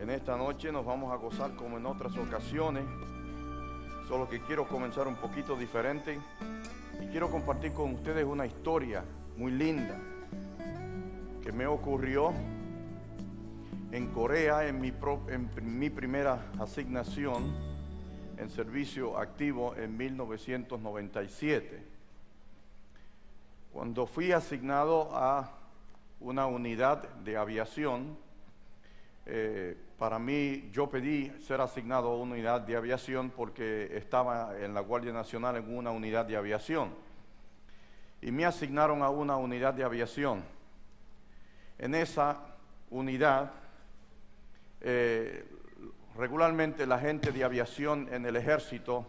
En esta noche nos vamos a gozar como en otras ocasiones, solo que quiero comenzar un poquito diferente y quiero compartir con ustedes una historia muy linda que me ocurrió en Corea en mi primera asignación en servicio activo en 1997. Cuando fui asignado a una unidad de aviación, para mí, yo pedí ser asignado a una unidad de aviación porque estaba en la Guardia Nacional en una unidad de aviación. Y me asignaron a una unidad de aviación. En esa unidad, regularmente la gente de aviación en el ejército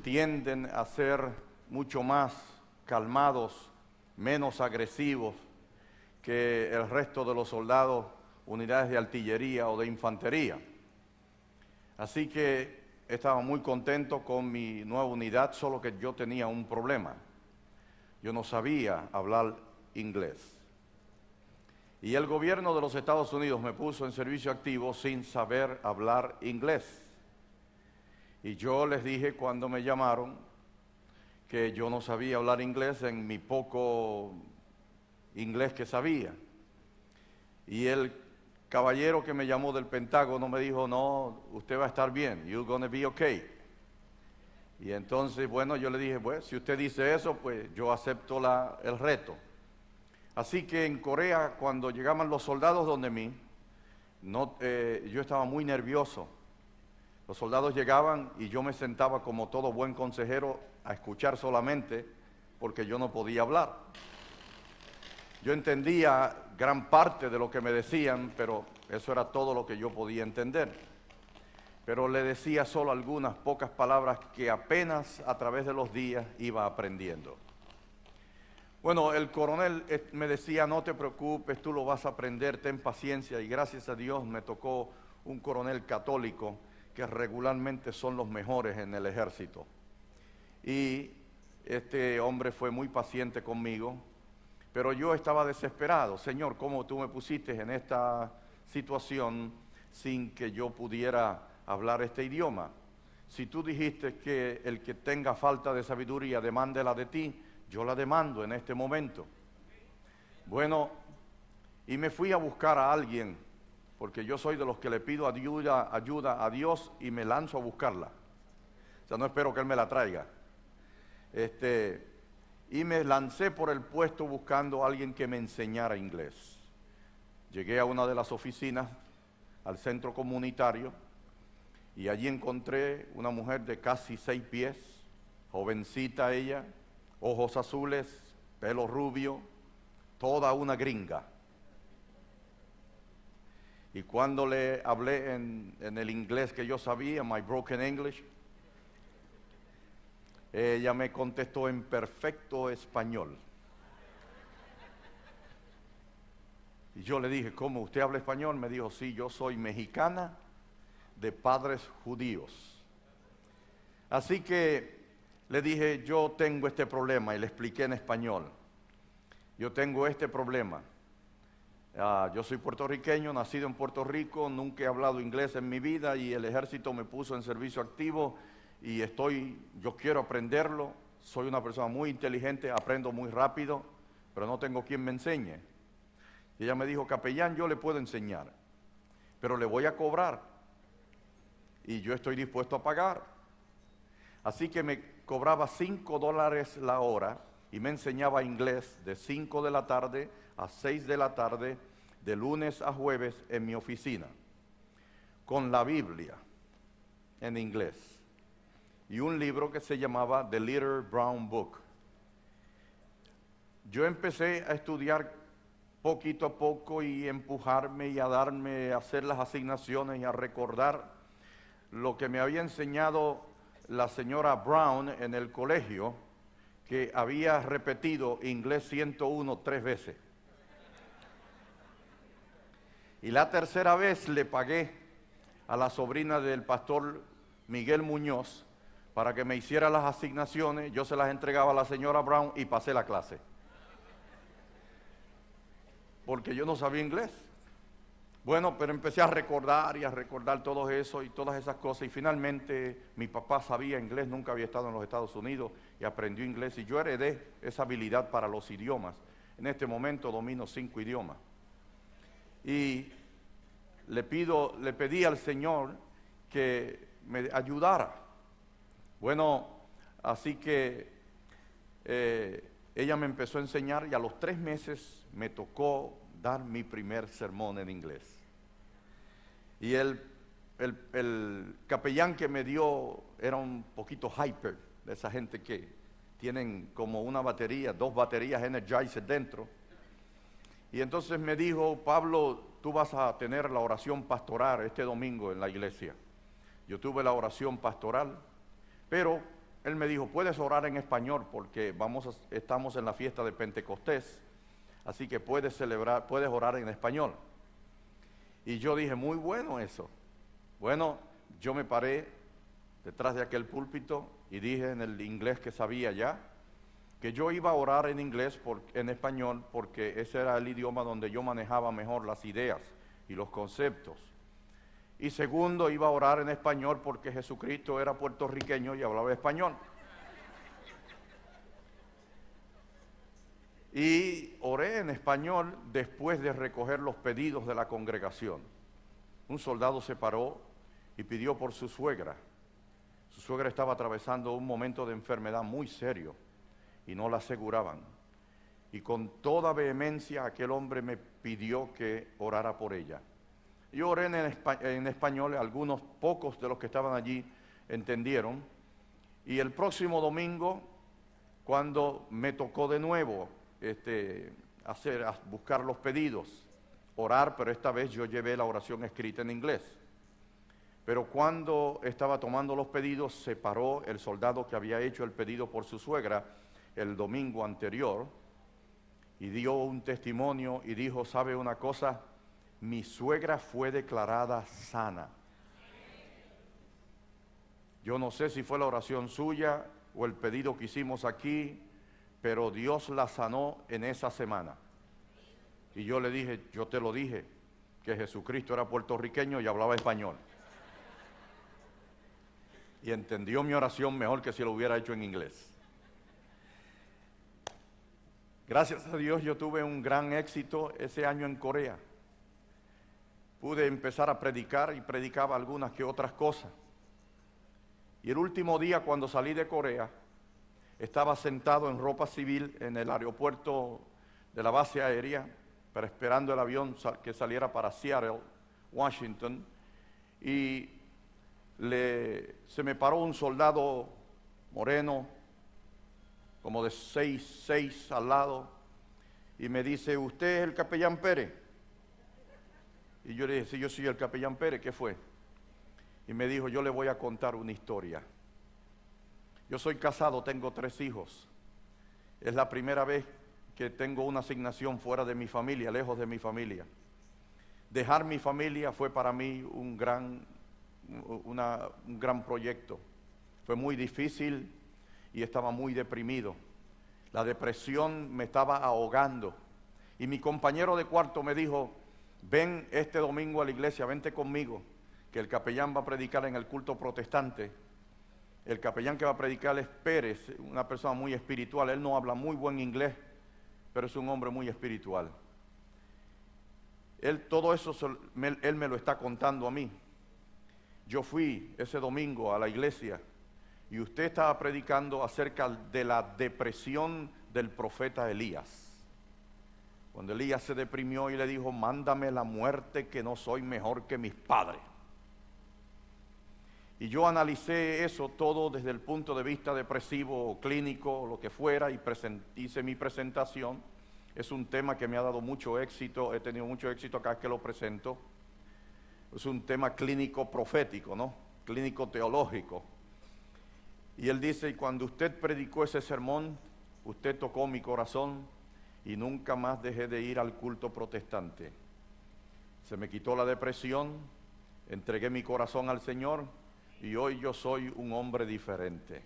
tienden a ser mucho más calmados, menos agresivos que el resto de los soldados, unidades de artillería o de infantería. Así que estaba muy contento con mi nueva unidad, solo que yo tenía un problema. Yo no sabía hablar inglés. Y el gobierno de los Estados Unidos me puso en servicio activo sin saber hablar inglés. Y yo les dije cuando me llamaron que yo no sabía hablar inglés en mi poco inglés que sabía. Y el caballero que me llamó del Pentágono me dijo, no, usted va a estar bien, you're gonna be okay. Y entonces, bueno, yo le dije, pues, si usted dice eso, pues yo acepto el reto. Así que en Corea, cuando llegaban los soldados donde mí, yo estaba muy nervioso. Los soldados llegaban y yo me sentaba como todo buen consejero a escuchar solamente porque yo no podía hablar. Yo entendía gran parte de lo que me decían, pero eso era todo lo que yo podía entender. Pero le decía solo algunas pocas palabras que apenas a través de los días iba aprendiendo. Bueno, el coronel me decía, no te preocupes, tú lo vas a aprender, ten paciencia. Y gracias a Dios me tocó un coronel católico que regularmente son los mejores en el ejército. Y este hombre fue muy paciente conmigo. Pero yo estaba desesperado. Señor, ¿cómo tú me pusiste en esta situación sin que yo pudiera hablar este idioma? Si tú dijiste que el que tenga falta de sabiduría, demándela de ti, yo la demando en este momento. Bueno, y me fui a buscar a alguien, porque yo soy de los que le pido ayuda a Dios y me lanzo a buscarla. O sea, no espero que Él me la traiga. Y me lancé por el puesto buscando a alguien que me enseñara inglés. Llegué a una de las oficinas, al centro comunitario, y allí encontré una mujer de casi 6 pies, jovencita ella, ojos azules, pelo rubio, toda una gringa. Y cuando le hablé en el inglés que yo sabía, my broken English, ella me contestó en perfecto español. Y yo le dije, ¿cómo? ¿Usted habla español? Me dijo, sí, yo soy mexicana de padres judíos. Así que le dije, yo tengo este problema y le expliqué en español. Yo tengo este problema. Yo soy puertorriqueño, nacido en Puerto Rico, nunca he hablado inglés en mi vida y el ejército me puso en servicio activo. Y yo quiero aprenderlo, soy una persona muy inteligente, aprendo muy rápido, pero no tengo quien me enseñe. Y ella me dijo, capellán, yo le puedo enseñar, pero le voy a cobrar. Y yo estoy dispuesto a pagar. Así que me cobraba $5 la hora y me enseñaba inglés de 5 de la tarde a 6 de la tarde, de lunes a jueves en mi oficina, con la Biblia en inglés. Y un libro que se llamaba The Little Brown Book. Yo empecé a estudiar poquito a poco y empujarme y a hacer las asignaciones y a recordar lo que me había enseñado la señora Brown en el colegio, que había repetido inglés 101 3 veces. Y la tercera vez le pagué a la sobrina del pastor Miguel Muñoz para que me hiciera las asignaciones, yo se las entregaba a la señora Brown y pasé la clase. Porque yo no sabía inglés. Bueno, pero empecé a recordar y a recordar todo eso y todas esas cosas. Y finalmente mi papá sabía inglés, nunca había estado en los Estados Unidos y aprendió inglés. Y yo heredé esa habilidad para los idiomas. En este momento domino 5 idiomas. Y le pedí al Señor que me ayudara. Bueno, así que ella me empezó a enseñar y a los 3 meses me tocó dar mi primer sermón en inglés. Y el capellán que me dio era un poquito hyper, de esa gente que tienen como una batería, 2 baterías Energizer dentro. Y entonces me dijo, Pablo, tú vas a tener la oración pastoral este domingo en la iglesia. Yo tuve la oración pastoral, pero él me dijo, puedes orar en español porque estamos en la fiesta de Pentecostés, así que puedes orar en español. Y yo dije, muy bueno eso. Bueno, yo me paré detrás de aquel púlpito y dije en el inglés que sabía ya, que yo iba a orar en inglés, en español, porque ese era el idioma donde yo manejaba mejor las ideas y los conceptos. Y segundo, iba a orar en español porque Jesucristo era puertorriqueño y hablaba español. Y oré en español después de recoger los pedidos de la congregación. Un soldado se paró y pidió por su suegra. Su suegra estaba atravesando un momento de enfermedad muy serio y no la aseguraban. Y con toda vehemencia aquel hombre me pidió que orara por ella. Yo oré en español, algunos pocos de los que estaban allí entendieron. Y el próximo domingo, cuando me tocó de nuevo buscar los pedidos, orar, pero esta vez yo llevé la oración escrita en inglés. Pero cuando estaba tomando los pedidos, se paró el soldado que había hecho el pedido por su suegra el domingo anterior y dio un testimonio y dijo, ¿sabe una cosa? Mi suegra fue declarada sana. Yo no sé si fue la oración suya o el pedido que hicimos aquí, pero Dios la sanó en esa semana. Y yo le dije, yo te lo dije, que Jesucristo era puertorriqueño y hablaba español. Y entendió mi oración mejor que si lo hubiera hecho en inglés. Gracias a Dios yo tuve un gran éxito ese año en Corea. Pude empezar a predicar y predicaba algunas que otras cosas. Y el último día cuando salí de Corea, estaba sentado en ropa civil en el aeropuerto de la base aérea, esperando el avión que saliera para Seattle, Washington, y se me paró un soldado moreno, como de 6'6" al lado, y me dice, ¿usted es el capellán Pérez? Y yo le dije, sí, yo soy el capellán Pérez, ¿qué fue? Y me dijo, yo le voy a contar una historia. Yo soy casado, tengo 3 hijos. Es la primera vez que tengo una asignación fuera de mi familia, lejos de mi familia. Dejar mi familia fue para mí un gran proyecto. Fue muy difícil y estaba muy deprimido. La depresión me estaba ahogando. Y mi compañero de cuarto me dijo, ven este domingo a la iglesia, vente conmigo, que el capellán va a predicar en el culto protestante. El capellán que va a predicar es Pérez, una persona muy espiritual. Él no habla muy buen inglés, pero es un hombre muy espiritual. Todo eso él me lo está contando a mí. Yo fui ese domingo a la iglesia y usted estaba predicando acerca de la depresión del profeta Elías. Cuando Elías se deprimió y le dijo, mándame la muerte que no soy mejor que mis padres. Y yo analicé eso todo desde el punto de vista depresivo o clínico o lo que fuera y hice mi presentación. Es un tema que me ha dado mucho éxito, he tenido mucho éxito cada vez que lo presento. Es un tema clínico profético, ¿no? Clínico teológico. Y él dice, y cuando usted predicó ese sermón, usted tocó mi corazón y nunca más dejé de ir al culto protestante. Se me quitó la depresión, entregué mi corazón al Señor y hoy yo soy un hombre diferente.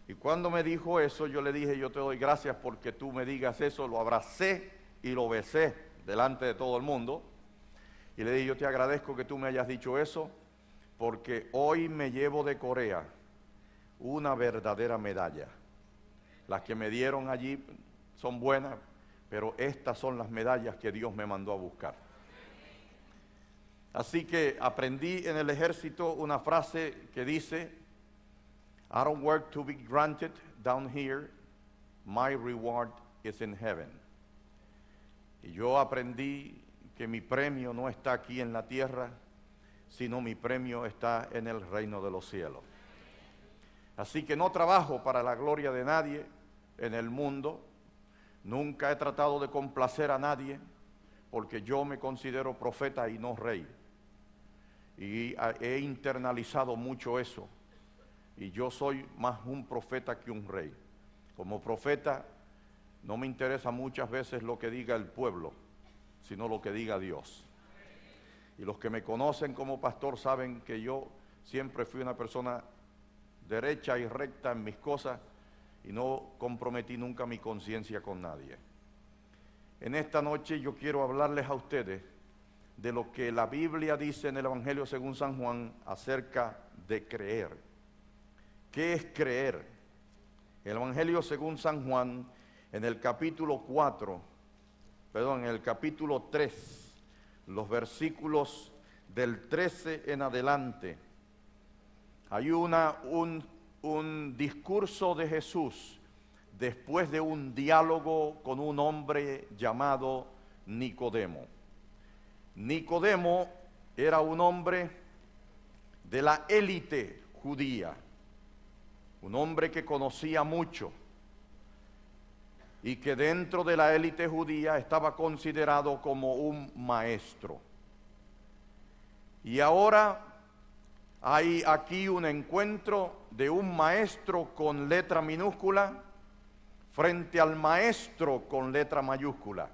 Y cuando me dijo eso, yo le dije, yo te doy gracias porque tú me digas eso. Lo abracé y lo besé delante de todo el mundo. Y le dije, yo te agradezco que tú me hayas dicho eso, porque hoy me llevo de Corea una verdadera medalla. Las que me dieron allí son buenas, pero estas son las medallas que Dios me mandó a buscar. Así que aprendí en el ejército una frase que dice, I don't work to be granted down here, my reward is in heaven. Y yo aprendí que mi premio no está aquí en la tierra, sino mi premio está en el reino de los cielos. Así que no trabajo para la gloria de nadie en el mundo, nunca he tratado de complacer a nadie, porque yo me considero profeta y no rey. Y he internalizado mucho eso, y yo soy más un profeta que un rey. Como profeta no me interesa muchas veces lo que diga el pueblo, sino lo que diga Dios. Y los que me conocen como pastor saben que yo siempre fui una persona derecha y recta en mis cosas y no comprometí nunca mi conciencia con nadie. En esta noche yo quiero hablarles a ustedes de lo que la Biblia dice en el Evangelio según San Juan acerca de creer. ¿Qué es creer? El Evangelio según San Juan, en el capítulo 3, los versículos del 13 en adelante, hay un discurso de Jesús después de un diálogo con un hombre llamado Nicodemo. Nicodemo era un hombre de la élite judía, un hombre que conocía mucho y que dentro de la élite judía estaba considerado como un maestro. Y ahora hay aquí un encuentro de un maestro con letra minúscula frente al maestro con letra mayúscula.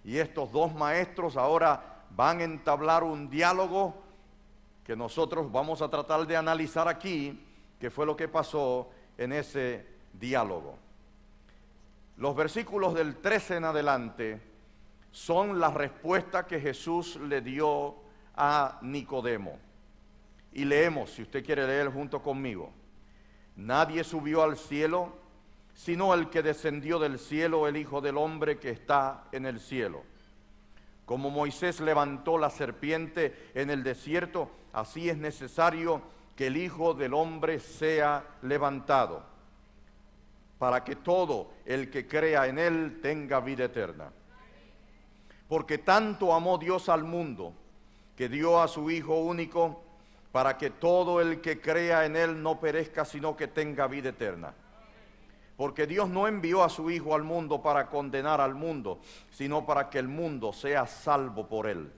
Y estos dos maestros ahora van a entablar un diálogo que nosotros vamos a tratar de analizar aquí, que fue lo que pasó en ese diálogo. Los versículos del 13 en adelante son la respuesta que Jesús le dio a Nicodemo. Y leemos, si usted quiere leer junto conmigo. Nadie subió al cielo, sino el que descendió del cielo, el Hijo del Hombre que está en el cielo. Como Moisés levantó la serpiente en el desierto, así es necesario que el Hijo del Hombre sea levantado, para que todo el que crea en él tenga vida eterna. Porque tanto amó Dios al mundo, que dio a su Hijo único, para que todo el que crea en él no perezca, sino que tenga vida eterna. Porque Dios no envió a su Hijo al mundo para condenar al mundo, sino para que el mundo sea salvo por él.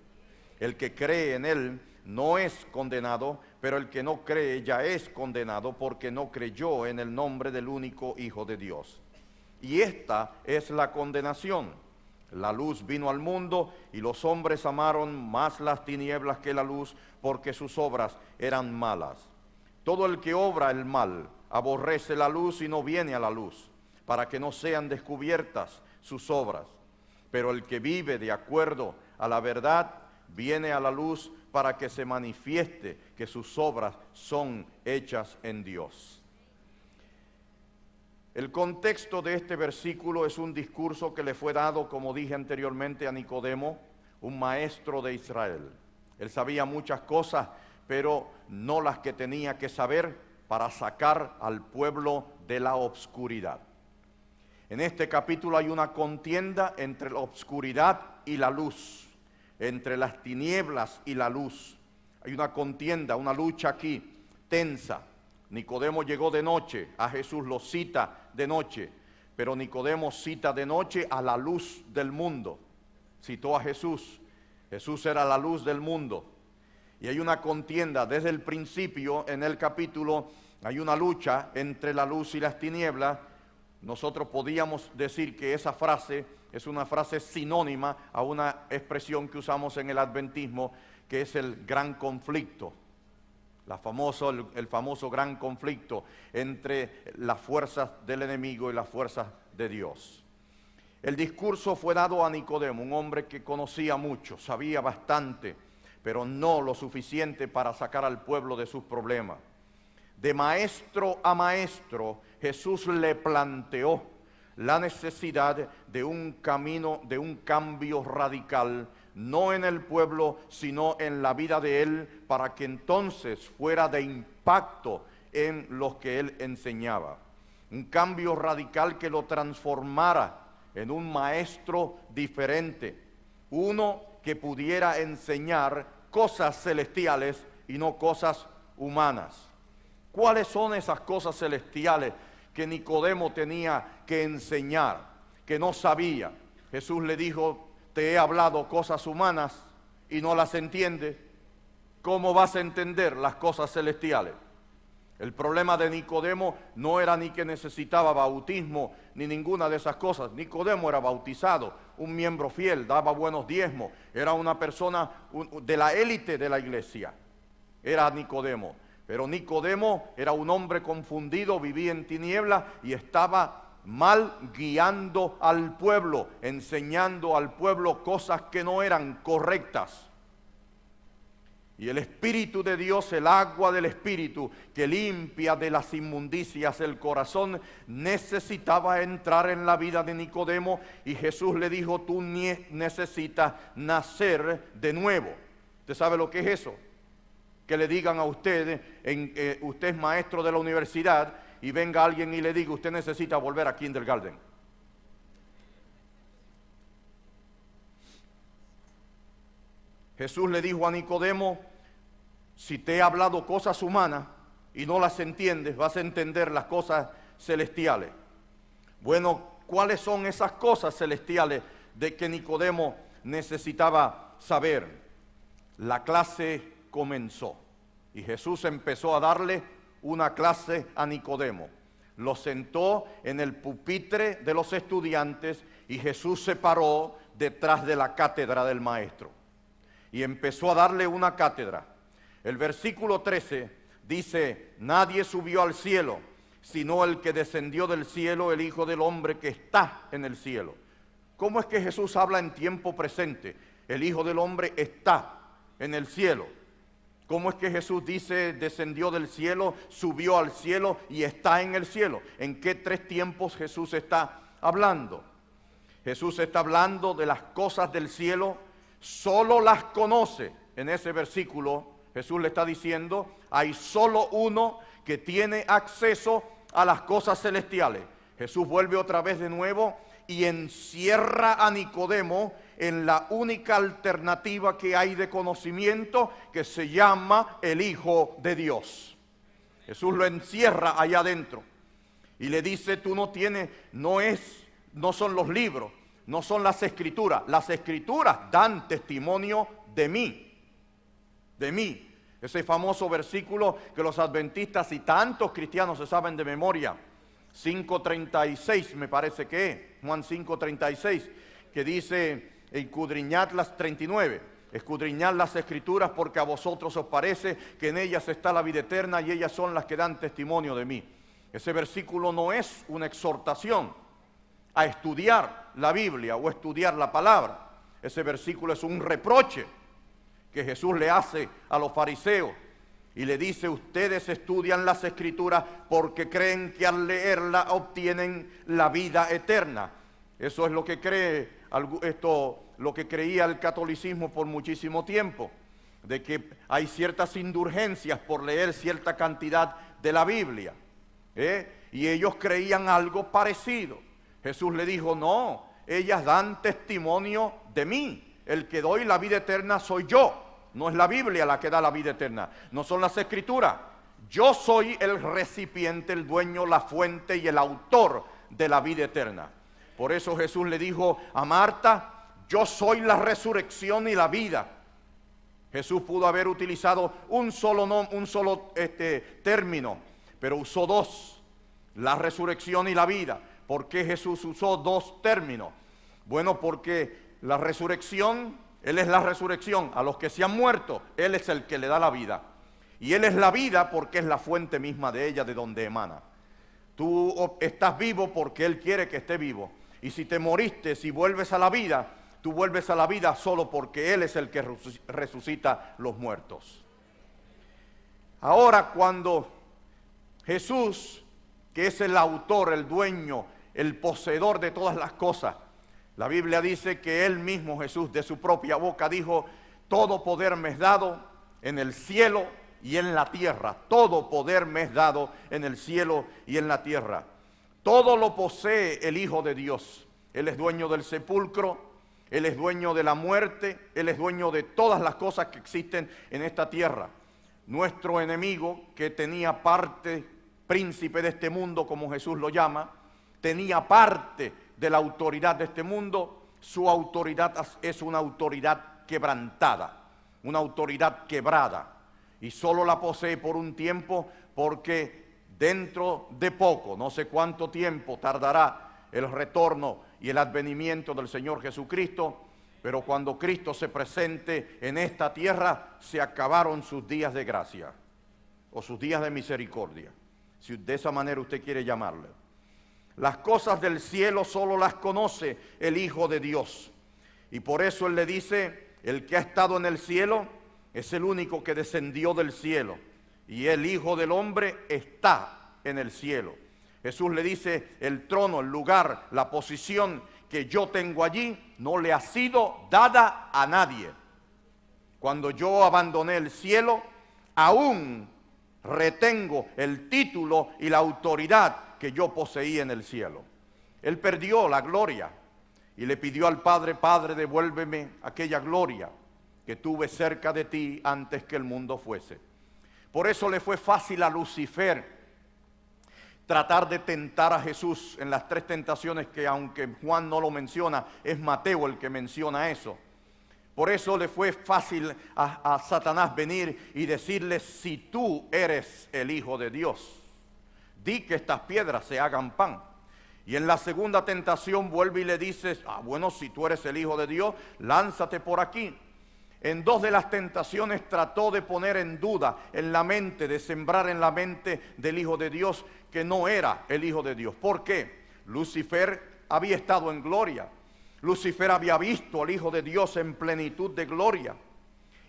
El que cree en él no es condenado, pero el que no cree ya es condenado, porque no creyó en el nombre del único Hijo de Dios. Y esta es la condenación. La luz vino al mundo y los hombres amaron más las tinieblas que la luz, porque sus obras eran malas. Todo el que obra el mal aborrece la luz y no viene a la luz, para que no sean descubiertas sus obras. Pero el que vive de acuerdo a la verdad viene a la luz, para que se manifieste que sus obras son hechas en Dios. El contexto de este versículo es un discurso que le fue dado, como dije anteriormente, a Nicodemo, un maestro de Israel. Él sabía muchas cosas, pero no las que tenía que saber para sacar al pueblo de la obscuridad. En este capítulo hay una contienda entre la obscuridad y la luz, entre las tinieblas y la luz. Hay una contienda, una lucha aquí, tensa. Nicodemo llegó de noche, a Jesús lo cita de noche, pero Nicodemo cita de noche a la luz del mundo. Citó a Jesús, Jesús era la luz del mundo. Y hay una contienda desde el principio en el capítulo, hay una lucha entre la luz y las tinieblas. Nosotros podíamos decir que esa frase es una frase sinónima a una expresión que usamos en el adventismo, que es el gran conflicto. El famoso gran conflicto entre las fuerzas del enemigo y las fuerzas de Dios. El discurso fue dado a Nicodemo, un hombre que conocía mucho, sabía bastante, pero no lo suficiente para sacar al pueblo de sus problemas. De maestro a maestro, Jesús le planteó la necesidad de un camino, de un cambio radical, no en el pueblo, sino en la vida de él, para que entonces fuera de impacto en los que él enseñaba. Un cambio radical que lo transformara en un maestro diferente, uno que pudiera enseñar cosas celestiales y no cosas humanas. ¿Cuáles son esas cosas celestiales que Nicodemo tenía que enseñar, que no sabía? Jesús le dijo: te he hablado cosas humanas y no las entiendes. ¿Cómo vas a entender las cosas celestiales? El problema de Nicodemo no era ni que necesitaba bautismo ni ninguna de esas cosas. Nicodemo era bautizado, un miembro fiel, daba buenos diezmos, era una persona de la élite de la iglesia. Era Nicodemo. Pero Nicodemo era un hombre confundido, vivía en tinieblas y estaba mal guiando al pueblo, enseñando al pueblo cosas que no eran correctas. Y el Espíritu de Dios, el agua del Espíritu que limpia de las inmundicias el corazón, necesitaba entrar en la vida de Nicodemo, y Jesús le dijo: tú necesitas nacer de nuevo. ¿Usted sabe lo que es eso? Que le digan a usted, usted es maestro de la universidad, y venga alguien y le diga: usted necesita volver a kindergarten. Jesús le dijo a Nicodemo: si te he hablado cosas humanas y no las entiendes, vas a entender las cosas celestiales. Bueno, ¿cuáles son esas cosas celestiales de que Nicodemo necesitaba saber? La clase comenzó y Jesús empezó a darle una clase a Nicodemo. Lo sentó en el pupitre de los estudiantes y Jesús se paró detrás de la cátedra del maestro y empezó a darle una cátedra. El versículo 13 dice: nadie subió al cielo, sino el que descendió del cielo, el Hijo del Hombre que está en el cielo. ¿Cómo es que Jesús habla en tiempo presente? El Hijo del Hombre está en el cielo. ¿Cómo es que Jesús dice descendió del cielo, subió al cielo y está en el cielo? ¿En qué tres tiempos Jesús está hablando? Jesús está hablando de las cosas del cielo, solo las conoce. En ese versículo Jesús le está diciendo: hay solo uno que tiene acceso a las cosas celestiales. Jesús vuelve otra vez de nuevo y encierra a Nicodemo en la única alternativa que hay de conocimiento, que se llama el Hijo de Dios. Jesús lo encierra allá adentro y le dice: tú no tienes, no son los libros, no son las escrituras. Las escrituras dan testimonio de mí, de mí. Ese famoso versículo que los adventistas y tantos cristianos se saben de memoria, 5:36 me parece que es, Juan 5:36, que dice: escudriñad las 39, escudriñad las escrituras, porque a vosotros os parece que en ellas está la vida eterna y ellas son las que dan testimonio de mí. Ese versículo no es una exhortación a estudiar la Biblia o estudiar la palabra. Ese versículo es un reproche que Jesús le hace a los fariseos y le dice: ustedes estudian las escrituras porque creen que al leerla obtienen la vida eterna. Eso es lo que lo que creía el catolicismo por muchísimo tiempo, de que hay ciertas indulgencias por leer cierta cantidad de la Biblia, y ellos creían algo parecido. Jesús le dijo: no, ellas dan testimonio de mí, el que doy la vida eterna soy yo. No es la Biblia la que da la vida eterna, no son las escrituras. Yo soy el recipiente, el dueño, la fuente y el autor de la vida eterna. Por eso Jesús le dijo a Marta: yo soy la resurrección y la vida. Jesús pudo haber utilizado un solo término, pero usó dos: la resurrección y la vida. ¿Por qué Jesús usó dos términos? Bueno, porque la resurrección, Él es la resurrección. A los que se han muerto, Él es el que le da la vida. Y Él es la vida porque es la fuente misma de ella, de donde emana. Tú estás vivo porque Él quiere que estés vivo. Y si te moriste, si vuelves a la vida, tú vuelves a la vida solo porque Él es el que resucita los muertos. Ahora, cuando Jesús, que es el autor, el dueño, el poseedor de todas las cosas, la Biblia dice que Él mismo, Jesús, de su propia boca dijo: todo poder me es dado en el cielo y en la tierra. Todo poder me es dado en el cielo y en la tierra. Todo lo posee el Hijo de Dios. Él es dueño del sepulcro, Él es dueño de la muerte, Él es dueño de todas las cosas que existen en esta tierra. Nuestro enemigo, que tenía parte, príncipe de este mundo, como Jesús lo llama, tenía parte de la autoridad de este mundo. Su autoridad es una autoridad quebrantada, una autoridad quebrada, y solo la posee por un tiempo, porque dentro de poco, no sé cuánto tiempo tardará el retorno y el advenimiento del Señor Jesucristo, pero cuando Cristo se presente en esta tierra, se acabaron sus días de gracia, o sus días de misericordia, si de esa manera usted quiere llamarle. Las cosas del cielo solo las conoce el Hijo de Dios, y por eso Él le dice: el que ha estado en el cielo es el único que descendió del cielo, y el Hijo del Hombre está en el cielo. Jesús le dice: el trono, el lugar, la posición que yo tengo allí no le ha sido dada a nadie. Cuando yo abandoné el cielo, aún retengo el título y la autoridad que yo poseía en el cielo. Él perdió la gloria y le pidió al Padre: Padre, devuélveme aquella gloria que tuve cerca de ti antes que el mundo fuese. Por eso le fue fácil a Lucifer tratar de tentar a Jesús en las tres tentaciones, que aunque Juan no lo menciona, es Mateo el que menciona eso. Por eso le fue fácil a Satanás venir y decirle: si tú eres el Hijo de Dios, di que estas piedras se hagan pan. Y en la segunda tentación vuelve y le dice: bueno, si tú eres el Hijo de Dios, lánzate por aquí. En dos de las tentaciones trató de poner en duda en la mente, de sembrar en la mente del Hijo de Dios que no era el Hijo de Dios. ¿Por qué? Lucifer había estado en gloria. Lucifer había visto al Hijo de Dios en plenitud de gloria.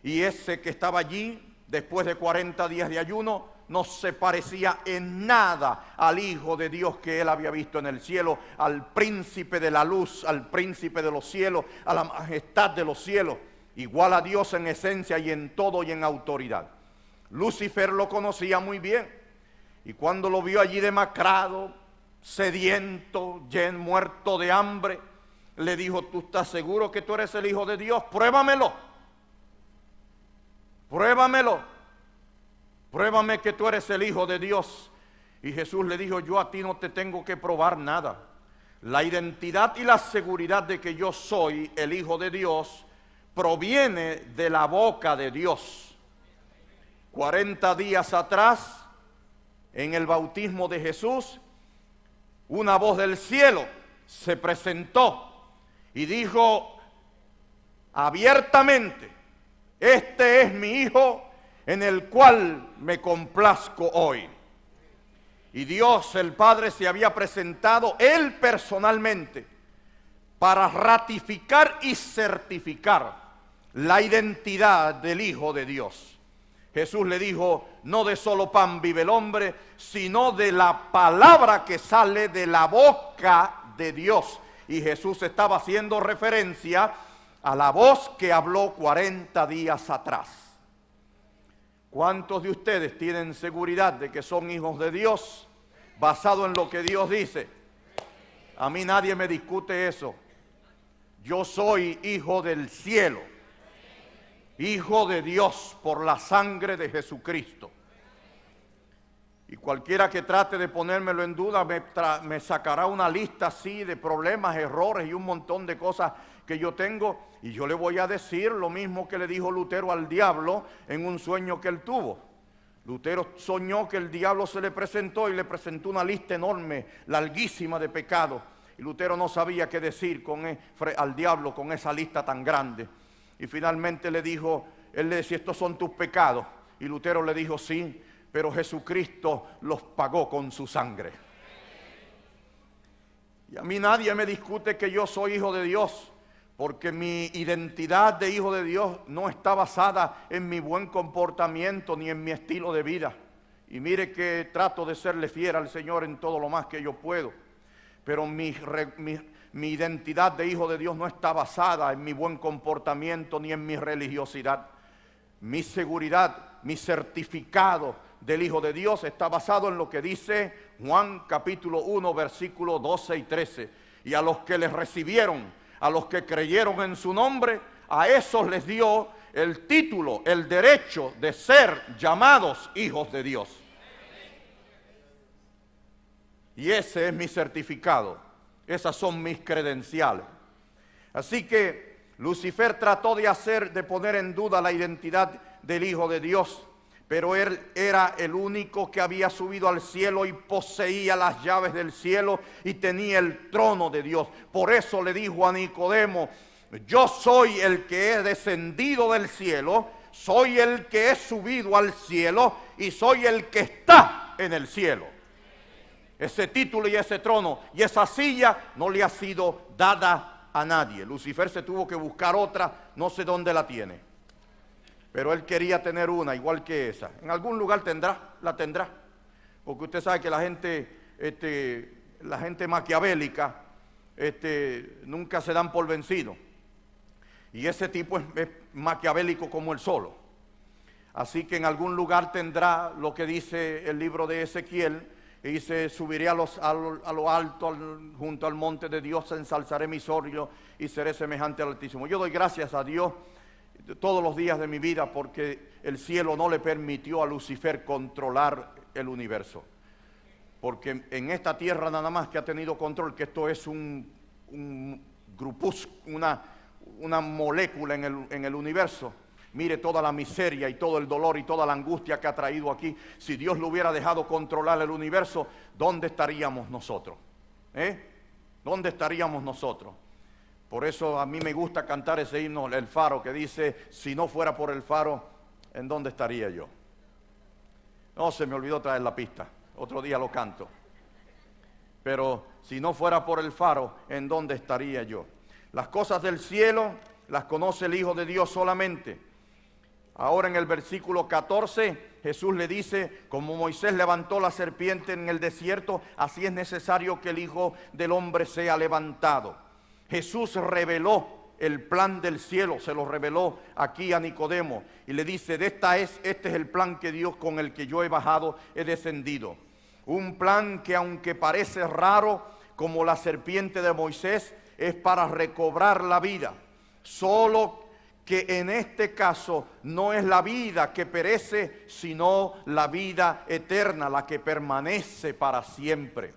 Y ese que estaba allí, después de 40 días de ayuno, no se parecía en nada al Hijo de Dios que él había visto en el cielo, al príncipe de la luz, al príncipe de los cielos, a la majestad de los cielos. Igual a Dios en esencia y en todo y en autoridad. Lucifer lo conocía muy bien, y cuando lo vio allí demacrado, sediento, muerto de hambre, le dijo: ¿tú estás seguro que tú eres el Hijo de Dios? Pruébamelo, pruébamelo, pruébame que tú eres el Hijo de Dios. Y Jesús le dijo: yo a ti no te tengo que probar nada. La identidad y la seguridad de que yo soy el Hijo de Dios proviene de la boca de Dios. 40 días atrás, en el bautismo de Jesús, una voz del cielo se presentó y dijo abiertamente: este es mi Hijo en el cual me complazco hoy. Y Dios el Padre se había presentado Él personalmente para ratificar y certificar la identidad del Hijo de Dios. Jesús le dijo: no de solo pan vive el hombre, sino de la palabra que sale de la boca de Dios. Y Jesús estaba haciendo referencia a la voz que habló 40 días atrás. ¿Cuántos de ustedes tienen seguridad de que son hijos de Dios basado en lo que Dios dice? A mí nadie me discute eso. Yo soy hijo del cielo, hijo de Dios por la sangre de Jesucristo. Y cualquiera que trate de ponérmelo en duda me sacará una lista así de problemas, errores y un montón de cosas que yo tengo. Y yo le voy a decir lo mismo que le dijo Lutero al diablo en un sueño que él tuvo. Lutero soñó que el diablo se le presentó y le presentó una lista enorme, larguísima de pecados. Y Lutero no sabía qué decir al diablo con esa lista tan grande. Y finalmente le dijo, él le decía: estos son tus pecados. Y Lutero le dijo: sí, pero Jesucristo los pagó con su sangre. Y a mí nadie me discute que yo soy hijo de Dios, porque mi identidad de hijo de Dios no está basada en mi buen comportamiento ni en mi estilo de vida. Y mire que trato de serle fiel al Señor en todo lo más que yo puedo. Pero mi identidad de hijo de Dios no está basada en mi buen comportamiento ni en mi religiosidad. Mi seguridad, mi certificado del hijo de Dios está basado en lo que dice Juan capítulo 1 versículos 12 y 13. Y a los que les recibieron, a los que creyeron en su nombre, a esos les dio el título, el derecho de ser llamados hijos de Dios. Y ese es mi certificado, esas son mis credenciales. Así que Lucifer trató de poner en duda la identidad del Hijo de Dios, pero él era el único que había subido al cielo y poseía las llaves del cielo y tenía el trono de Dios. Por eso le dijo a Nicodemo: yo soy el que he descendido del cielo, soy el que he subido al cielo y soy el que está en el cielo. Ese título y ese trono y esa silla no le ha sido dada a nadie. Lucifer se tuvo que buscar otra, no sé dónde la tiene, pero él quería tener una igual que esa. En algún lugar la tendrá, porque usted sabe que la gente maquiavélica nunca se dan por vencido. Y ese tipo es maquiavélico como él solo. Así que en algún lugar tendrá lo que dice el libro de Ezequiel. Y dice: subiré a lo alto, junto al monte de Dios, ensalzaré mi orgullo y seré semejante al Altísimo. Yo doy gracias a Dios todos los días de mi vida, porque el cielo no le permitió a Lucifer controlar el universo. Porque en esta tierra nada más que ha tenido control, que esto es un grupúsculo, una molécula en el universo. Mire toda la miseria y todo el dolor y toda la angustia que ha traído aquí. Si Dios lo hubiera dejado controlar el universo, ¿dónde estaríamos nosotros? ¿Dónde estaríamos nosotros? Por eso a mí me gusta cantar ese himno, El Faro, que dice: si no fuera por el faro, ¿en dónde estaría yo? No, se me olvidó traer la pista, otro día lo canto. Pero si no fuera por el faro, ¿en dónde estaría yo? Las cosas del cielo las conoce el Hijo de Dios solamente. Ahora en el versículo 14 Jesús le dice: como Moisés levantó la serpiente en el desierto, así es necesario que el Hijo del Hombre sea levantado. Jesús reveló el plan del cielo, se lo reveló aquí a Nicodemo y le dice: este es el plan que Dios, con el que yo he bajado, he descendido. Un plan que, aunque parece raro como la serpiente de Moisés, es para recobrar la vida. Solo que en este caso no es la vida que perece, sino la vida eterna, la que permanece para siempre.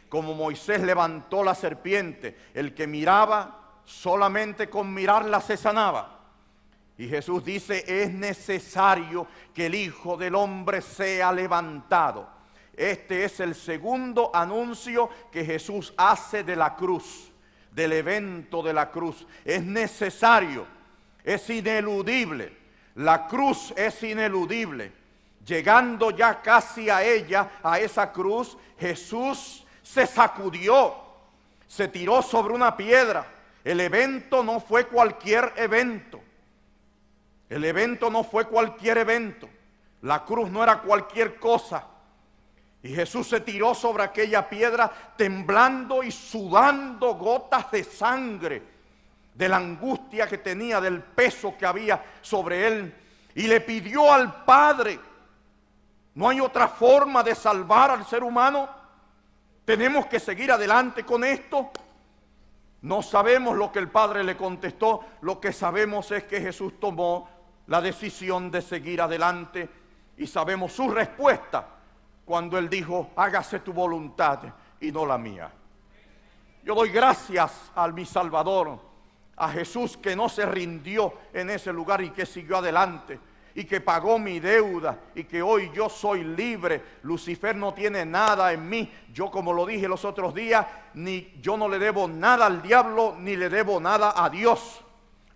Como Moisés levantó la serpiente, el que miraba, solamente con mirarla se sanaba. Y Jesús dice: es necesario que el Hijo del Hombre sea levantado. Este es el segundo anuncio que Jesús hace de la cruz, del evento de la cruz. Es necesario. Es ineludible, la cruz es ineludible. Llegando ya casi a ella, a esa cruz, Jesús se sacudió, se tiró sobre una piedra. El evento no fue cualquier evento. El evento no fue cualquier evento. La cruz no era cualquier cosa. Y Jesús se tiró sobre aquella piedra temblando y sudando gotas de sangre, de la angustia que tenía, del peso que había sobre él, y le pidió al Padre. No hay otra forma de salvar al ser humano. Tenemos que seguir adelante con esto. No sabemos lo que el Padre le contestó. Lo que sabemos es que Jesús tomó la decisión de seguir adelante, y sabemos su respuesta cuando él dijo: hágase tu voluntad y no la mía. Yo doy gracias a mi Salvador, a Jesús, que no se rindió en ese lugar y que siguió adelante y que pagó mi deuda y que hoy yo soy libre. Lucifer no tiene nada en mí. Yo, como lo dije los otros días, yo no le debo nada al diablo ni le debo nada a Dios.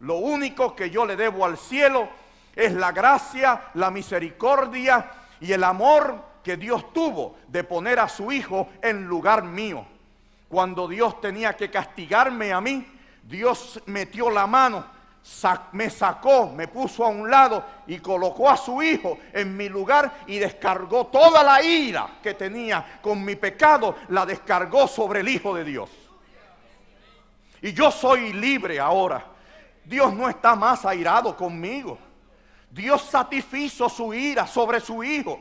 Lo único que yo le debo al cielo es la gracia, la misericordia y el amor que Dios tuvo de poner a su Hijo en lugar mío. Cuando Dios tenía que castigarme a mí, Dios metió la mano, me sacó, me puso a un lado y colocó a su Hijo en mi lugar y descargó toda la ira que tenía con mi pecado, la descargó sobre el Hijo de Dios. Y yo soy libre ahora. Dios no está más airado conmigo. Dios satisfizo su ira sobre su Hijo.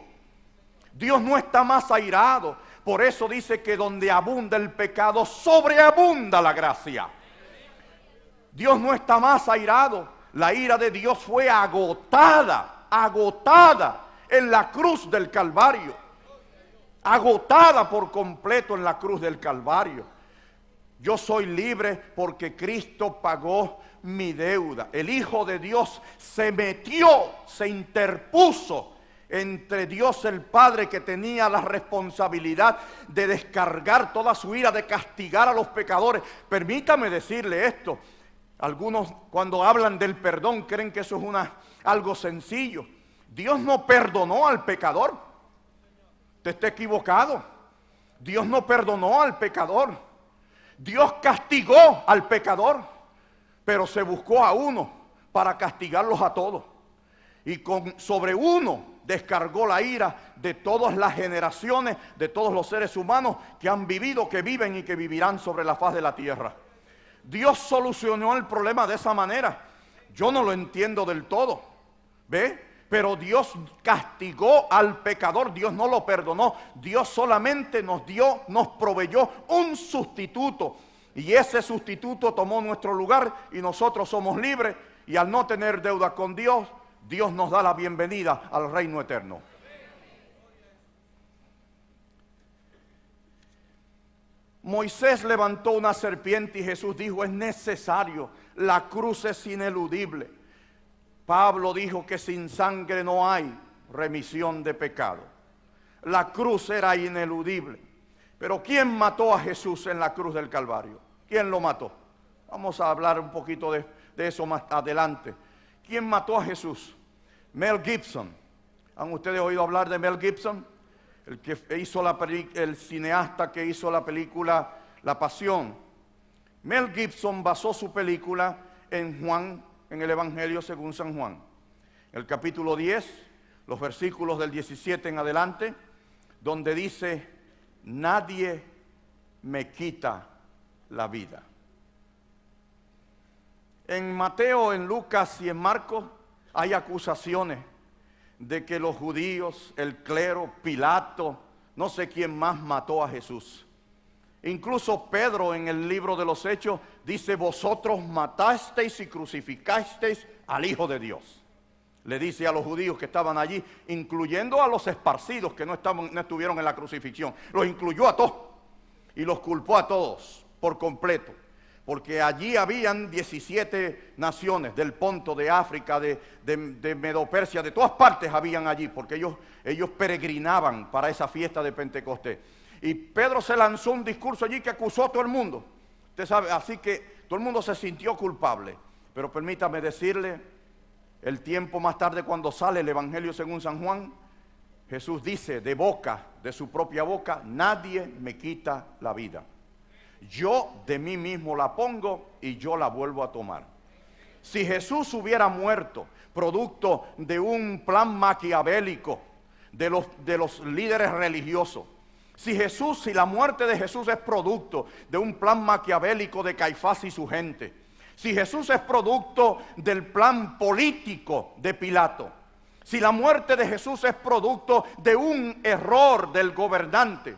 Dios no está más airado. Por eso dice que donde abunda el pecado, sobreabunda la gracia. Dios no está más airado. La ira de Dios fue agotada en la cruz del Calvario. Agotada por completo en la cruz del Calvario. Yo soy libre porque Cristo pagó mi deuda. El Hijo de Dios se metió, se interpuso entre Dios el Padre, que tenía la responsabilidad de descargar toda su ira, de castigar a los pecadores. Permítame decirle esto. Algunos cuando hablan del perdón creen que eso es algo sencillo. Dios no perdonó al pecador. Usted está equivocado. Dios no perdonó al pecador. Dios castigó al pecador, pero se buscó a uno para castigarlos a todos. Y sobre uno descargó la ira de todas las generaciones, de todos los seres humanos que han vivido, que viven y que vivirán sobre la faz de la tierra. Dios solucionó el problema de esa manera. Yo no lo entiendo del todo, ¿ve? Pero Dios castigó al pecador, Dios no lo perdonó. Dios solamente nos proveyó un sustituto. Y ese sustituto tomó nuestro lugar y nosotros somos libres. Y al no tener deuda con Dios, Dios nos da la bienvenida al reino eterno. Moisés levantó una serpiente y Jesús dijo: es necesario, la cruz es ineludible. Pablo dijo que sin sangre no hay remisión de pecado. La cruz era ineludible. Pero ¿quién mató a Jesús en la cruz del Calvario? ¿Quién lo mató? Vamos a hablar un poquito de eso más adelante. ¿Quién mató a Jesús? Mel Gibson. ¿Han ustedes oído hablar de Mel Gibson? El cineasta que hizo la película La Pasión. Mel Gibson basó su película en el Evangelio según San Juan. El capítulo 10, los versículos del 17 en adelante, donde dice: nadie me quita la vida. En Mateo, en Lucas y en Marcos hay acusaciones de que los judíos, el clero, Pilato, no sé quién más mató a Jesús. Incluso Pedro en el libro de los Hechos dice: vosotros matasteis y crucificasteis al Hijo de Dios. Le dice a los judíos que estaban allí, incluyendo a los esparcidos que no estuvieron en la crucifixión. Los incluyó a todos y los culpó a todos por completo. Porque allí habían 17 naciones del Ponto, de África, de Medo-Persia, de todas partes habían allí, porque ellos peregrinaban para esa fiesta de Pentecostés. Y Pedro se lanzó un discurso allí que acusó a todo el mundo. Usted sabe, así que todo el mundo se sintió culpable. Pero permítame decirle, el tiempo más tarde, cuando sale el Evangelio según San Juan, Jesús dice de su propia boca: nadie me quita la vida. Yo de mí mismo la pongo y yo la vuelvo a tomar. Si Jesús hubiera muerto producto de un plan maquiavélico de los líderes religiosos, si la muerte de Jesús es producto de un plan maquiavélico de Caifás y su gente, si Jesús es producto del plan político de Pilato, si la muerte de Jesús es producto de un error del gobernante,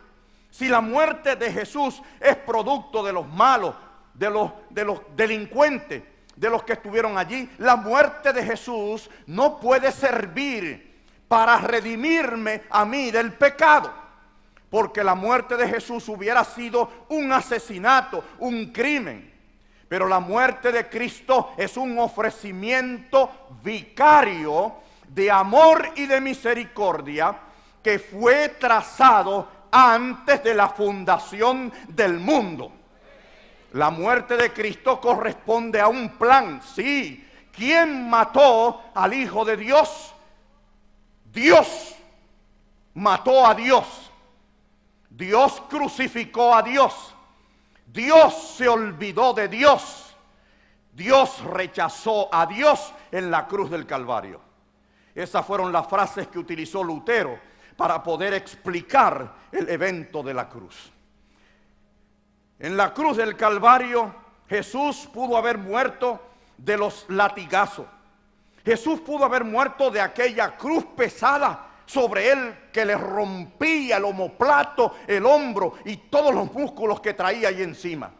si la muerte de Jesús es producto de los malos, de los delincuentes, de los que estuvieron allí, la muerte de Jesús no puede servir para redimirme a mí del pecado. Porque la muerte de Jesús hubiera sido un asesinato, un crimen. Pero la muerte de Cristo es un ofrecimiento vicario de amor y de misericordia que fue trazado antes de la fundación del mundo. La muerte de Cristo corresponde a un plan, sí. ¿Quién mató al Hijo de Dios? Dios mató a Dios. Dios crucificó a Dios. Dios se olvidó de Dios. Dios rechazó a Dios en la cruz del Calvario. Esas fueron las frases que utilizó Lutero para poder explicar el evento de la cruz. En la cruz del Calvario, Jesús pudo haber muerto de los latigazos. Jesús pudo haber muerto de aquella cruz pesada sobre él que le rompía el omoplato, el hombro y todos los músculos que traía ahí encima.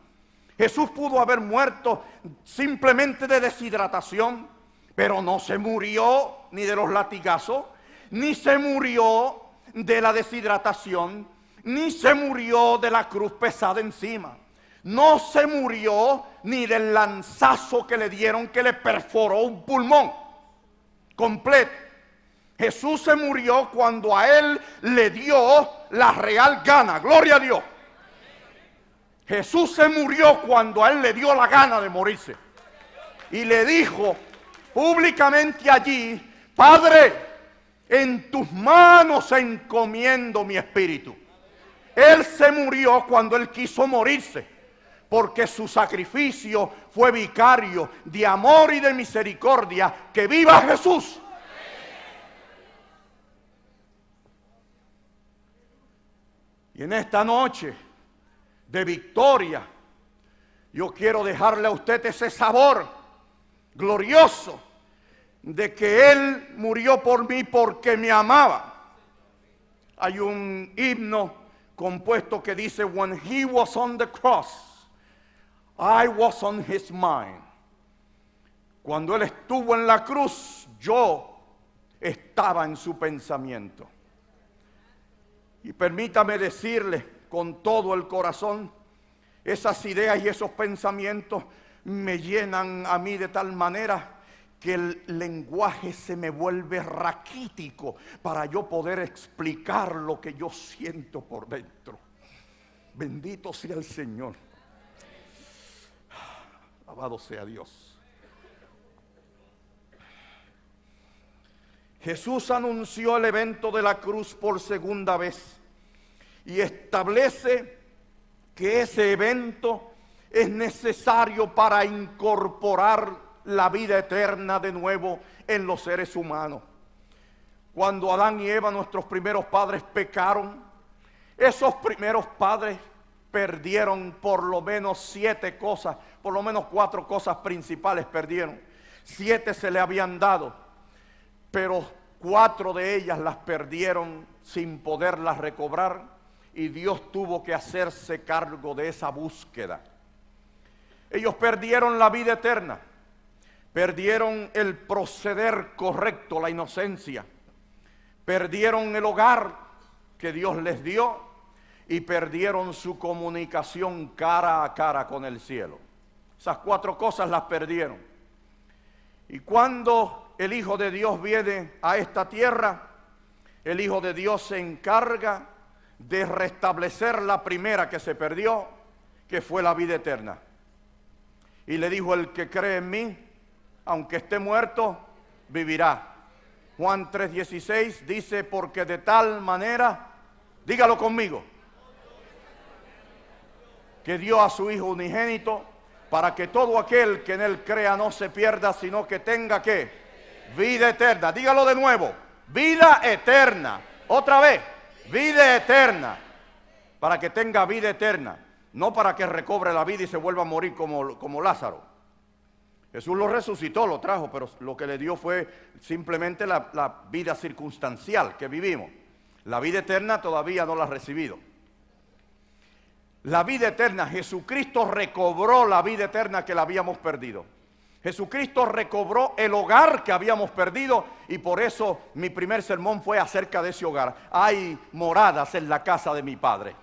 Jesús pudo haber muerto simplemente de deshidratación, pero no se murió ni de los latigazos, ni se murió de la deshidratación, ni se murió de la cruz pesada encima. No se murió ni del lanzazo que le dieron, que le perforó un pulmón completo. Jesús se murió cuando a él le dio la real gana. Gloria a Dios. Jesús se murió cuando a él le dio la gana de morirse. Y le dijo públicamente allí: Padre, en tus manos encomiendo mi espíritu. Él se murió cuando él quiso morirse, porque su sacrificio fue vicario de amor y de misericordia. ¡Que viva Jesús! Y en esta noche de victoria, yo quiero dejarle a usted ese sabor glorioso de que Él murió por mí porque me amaba. Hay un himno compuesto que dice: When he was on the cross, I was on his mind. Cuando Él estuvo en la cruz, yo estaba en su pensamiento. Y permítame decirle con todo el corazón, esas ideas y esos pensamientos me llenan a mí de tal manera que el lenguaje se me vuelve raquítico para yo poder explicar lo que yo siento por dentro. Bendito sea el Señor. Alabado sea Dios. Jesús anunció el evento de la cruz por segunda vez y establece que ese evento es necesario para incorporar la vida eterna de nuevo en los seres humanos. Cuando Adán y Eva, nuestros primeros padres, pecaron, esos primeros padres perdieron por lo menos 7 cosas, por lo menos 4 cosas principales perdieron. 7 se le habían dado, pero 4 de ellas las perdieron sin poderlas recobrar, y Dios tuvo que hacerse cargo de esa búsqueda. Ellos perdieron la vida eterna, perdieron el proceder correcto, la inocencia, perdieron el hogar que Dios les dio y perdieron su comunicación cara a cara con el cielo. Esas 4 cosas las perdieron. Y cuando el Hijo de Dios viene a esta tierra, el Hijo de Dios se encarga de restablecer la primera que se perdió, que fue la vida eterna. Y le dijo: el que cree en mí, aunque esté muerto, vivirá. Juan 3:16 dice: porque de tal manera, dígalo conmigo, que dio a su Hijo unigénito, para que todo aquel que en Él crea no se pierda, sino que tenga, ¿qué? Vida eterna. Dígalo de nuevo: vida eterna. Otra vez: vida eterna. Para que tenga vida eterna, no para que recobre la vida y se vuelva a morir como Lázaro. Jesús lo resucitó, lo trajo, pero lo que le dio fue simplemente la vida circunstancial que vivimos. La vida eterna todavía no la ha recibido. La vida eterna, Jesucristo recobró la vida eterna que la habíamos perdido. Jesucristo recobró el hogar que habíamos perdido, y por eso mi primer sermón fue acerca de ese hogar. Hay moradas en la casa de mi Padre.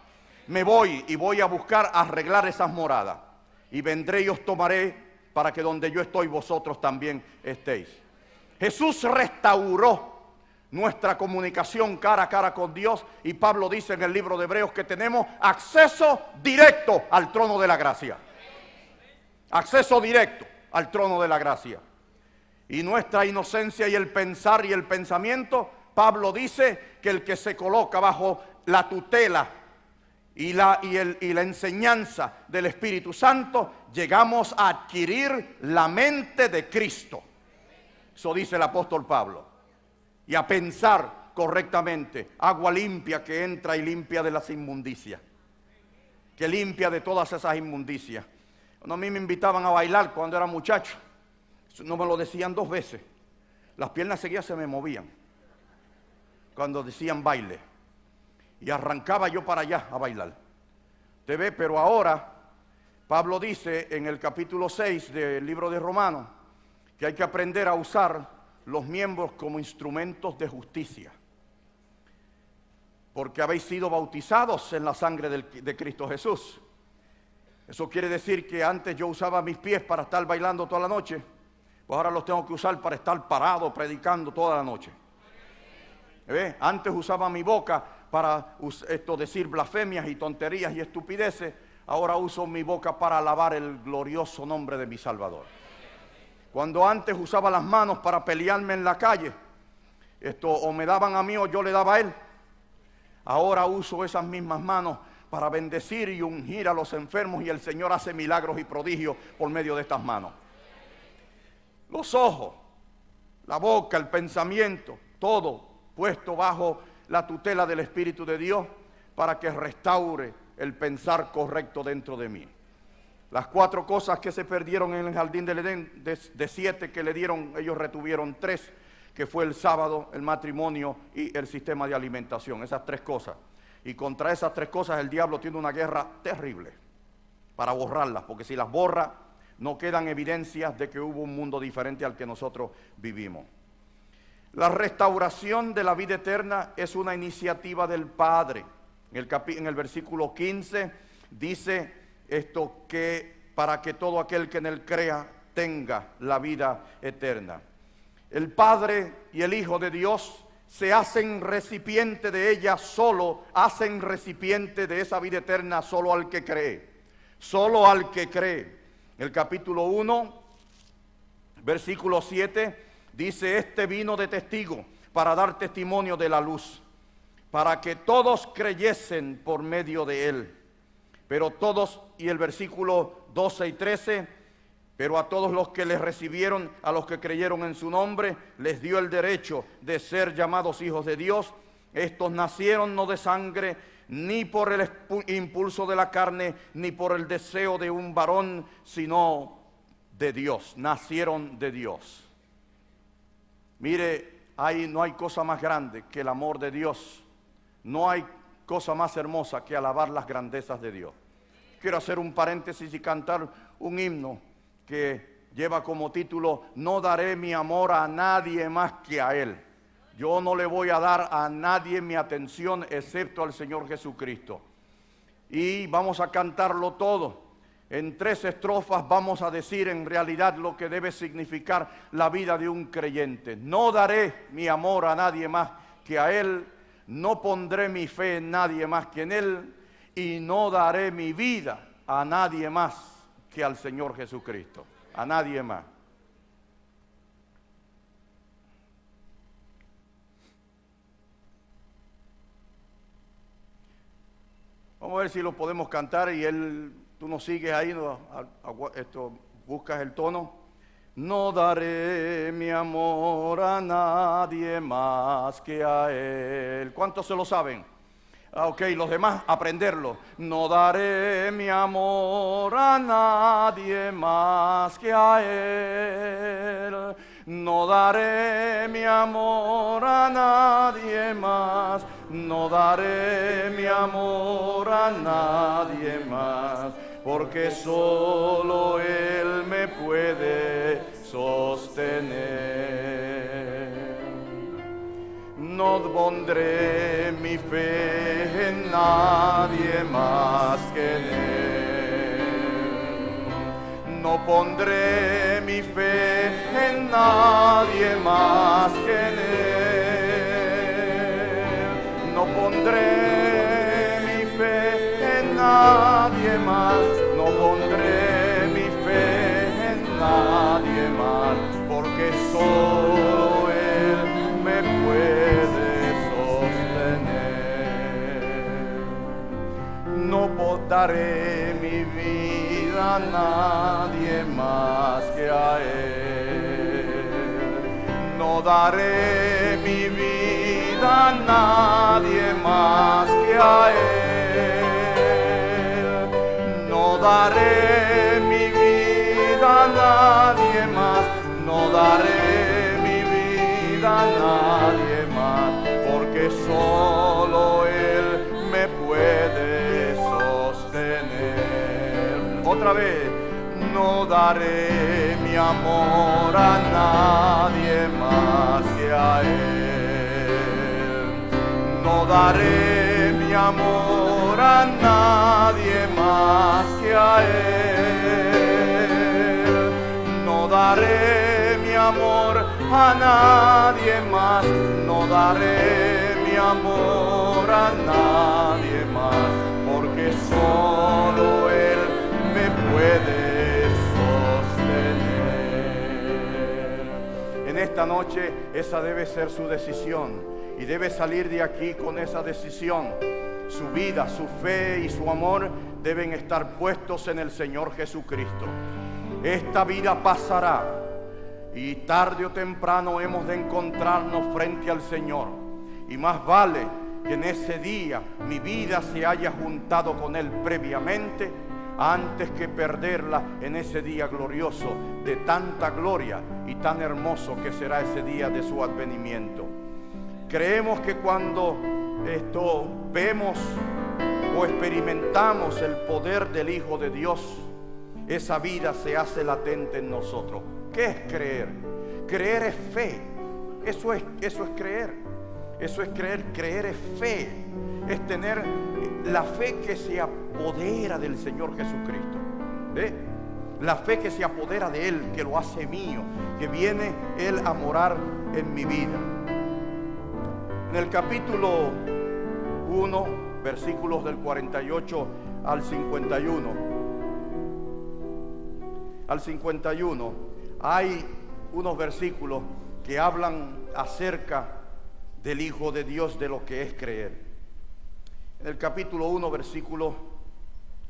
Me voy y voy a buscar arreglar esas moradas, y vendré y os tomaré, para que donde yo estoy vosotros también estéis. Jesús restauró nuestra comunicación cara a cara con Dios, y Pablo dice en el libro de Hebreos que tenemos acceso directo al trono de la gracia. Acceso directo al trono de la gracia. Y nuestra inocencia y el pensar y el pensamiento, Pablo dice que el que se coloca bajo la tutela y la enseñanza del Espíritu Santo, llegamos a adquirir la mente de Cristo. Eso dice el apóstol Pablo. Y a pensar correctamente. Agua limpia que entra y limpia de las inmundicias. Que limpia de todas esas inmundicias. Cuando a mí me invitaban a bailar cuando era muchacho, no me lo decían 2 veces. Las piernas seguidas se me movían cuando decían baile. Y arrancaba yo para allá a bailar. ¿Te ve? Pero ahora Pablo dice en el capítulo 6 del libro de Romanos que hay que aprender a usar los miembros como instrumentos de justicia. Porque habéis sido bautizados en la sangre de Cristo Jesús. Eso quiere decir que antes yo usaba mis pies para estar bailando toda la noche, pues ahora los tengo que usar para estar parado predicando toda la noche. ¿Ve? Antes usaba mi boca para decir blasfemias y tonterías y estupideces. Ahora uso mi boca para alabar el glorioso nombre de mi Salvador. Cuando antes usaba las manos para pelearme en la calle, o me daban a mí o yo le daba a él. Ahora uso esas mismas manos para bendecir y ungir a los enfermos, y el Señor hace milagros y prodigios por medio de estas manos. Los ojos, la boca, el pensamiento, todo puesto bajo la tutela del Espíritu de Dios para que restaure el pensar correcto dentro de mí. Las 4 cosas que se perdieron en el jardín del Edén, de 7 que le dieron, ellos retuvieron 3, que fue el sábado, el matrimonio y el sistema de alimentación. Esas 3 cosas. Y contra esas 3 cosas el diablo tiene una guerra terrible para borrarlas, porque si las borra no quedan evidencias de que hubo un mundo diferente al que nosotros vivimos. La restauración de la vida eterna es una iniciativa del Padre. En el versículo 15 dice esto, que para que todo aquel que en él crea tenga la vida eterna. El Padre y el Hijo de Dios se hacen recipiente de ella solo, hacen recipiente de esa vida eterna solo al que cree. Solo al que cree. El capítulo 1, versículo 7, dice: este vino de testigo para dar testimonio de la luz, para que todos creyesen por medio de él. Pero todos, y el versículo 12 y 13, pero a todos los que les recibieron, a los que creyeron en su nombre, les dio el derecho de ser llamados hijos de Dios. Estos nacieron no de sangre, ni por el impulso de la carne, ni por el deseo de un varón, sino de Dios. Nacieron de Dios. Mire, no hay cosa más grande que el amor de Dios. No hay cosa más hermosa que alabar las grandezas de Dios. Quiero hacer un paréntesis y cantar un himno que lleva como título: no daré mi amor a nadie más que a Él. Yo no le voy a dar a nadie mi atención excepto al Señor Jesucristo. Y vamos a cantarlo todo. En 3 estrofas vamos a decir en realidad lo que debe significar la vida de un creyente. No daré mi amor a nadie más que a Él. No pondré mi fe en nadie más que en Él, y no daré mi vida a nadie más que al Señor Jesucristo. A nadie más. Vamos a ver si lo podemos cantar y tú nos sigues ahí, buscas el tono. No daré mi amor a nadie más que a Él. ¿Cuántos se lo saben? Ok, los demás aprenderlo. No daré mi amor a nadie más que a Él. No daré mi amor a nadie más. No daré mi amor a nadie más. Porque solo Él me puede sostener. No pondré mi fe en nadie más que en Él. No pondré mi fe en nadie más que en Él. No pondré mi fe en nadie más. No pondré mi fe en nadie más, porque solo Él me puede sostener. No daré mi vida a nadie más que a Él. No daré mi vida a nadie más que a Él. No daré mi vida a nadie más. No daré mi vida a nadie más, porque solo Él me puede sostener. Otra vez. No daré mi amor a nadie más que a Él. No daré mi amor a nadie más que a Él. No daré mi amor a nadie más. No daré mi amor a nadie más, porque solo Él me puede sostener. En esta noche esa debe ser su decisión y debe salir de aquí con esa decisión. Su vida, su fe y su amor deben estar puestos en el Señor Jesucristo. Esta vida pasará y tarde o temprano hemos de encontrarnos frente al Señor, y más vale que en ese día mi vida se haya juntado con Él previamente, antes que perderla en ese día glorioso de tanta gloria y tan hermoso que será ese día de su advenimiento. Creemos que cuando vemos o experimentamos el poder del Hijo de Dios, esa vida se hace latente en nosotros. ¿Qué es creer? Creer es fe. Eso es creer. Eso es creer. Creer es fe. Es tener la fe que se apodera del Señor Jesucristo. ¿Ve? La fe que se apodera de Él, que lo hace mío, que viene Él a morar en mi vida. En el capítulo 1, versículos del 48 al 51. Al 51 hay unos versículos que hablan acerca del Hijo de Dios, de lo que es creer. En el capítulo 1, versículo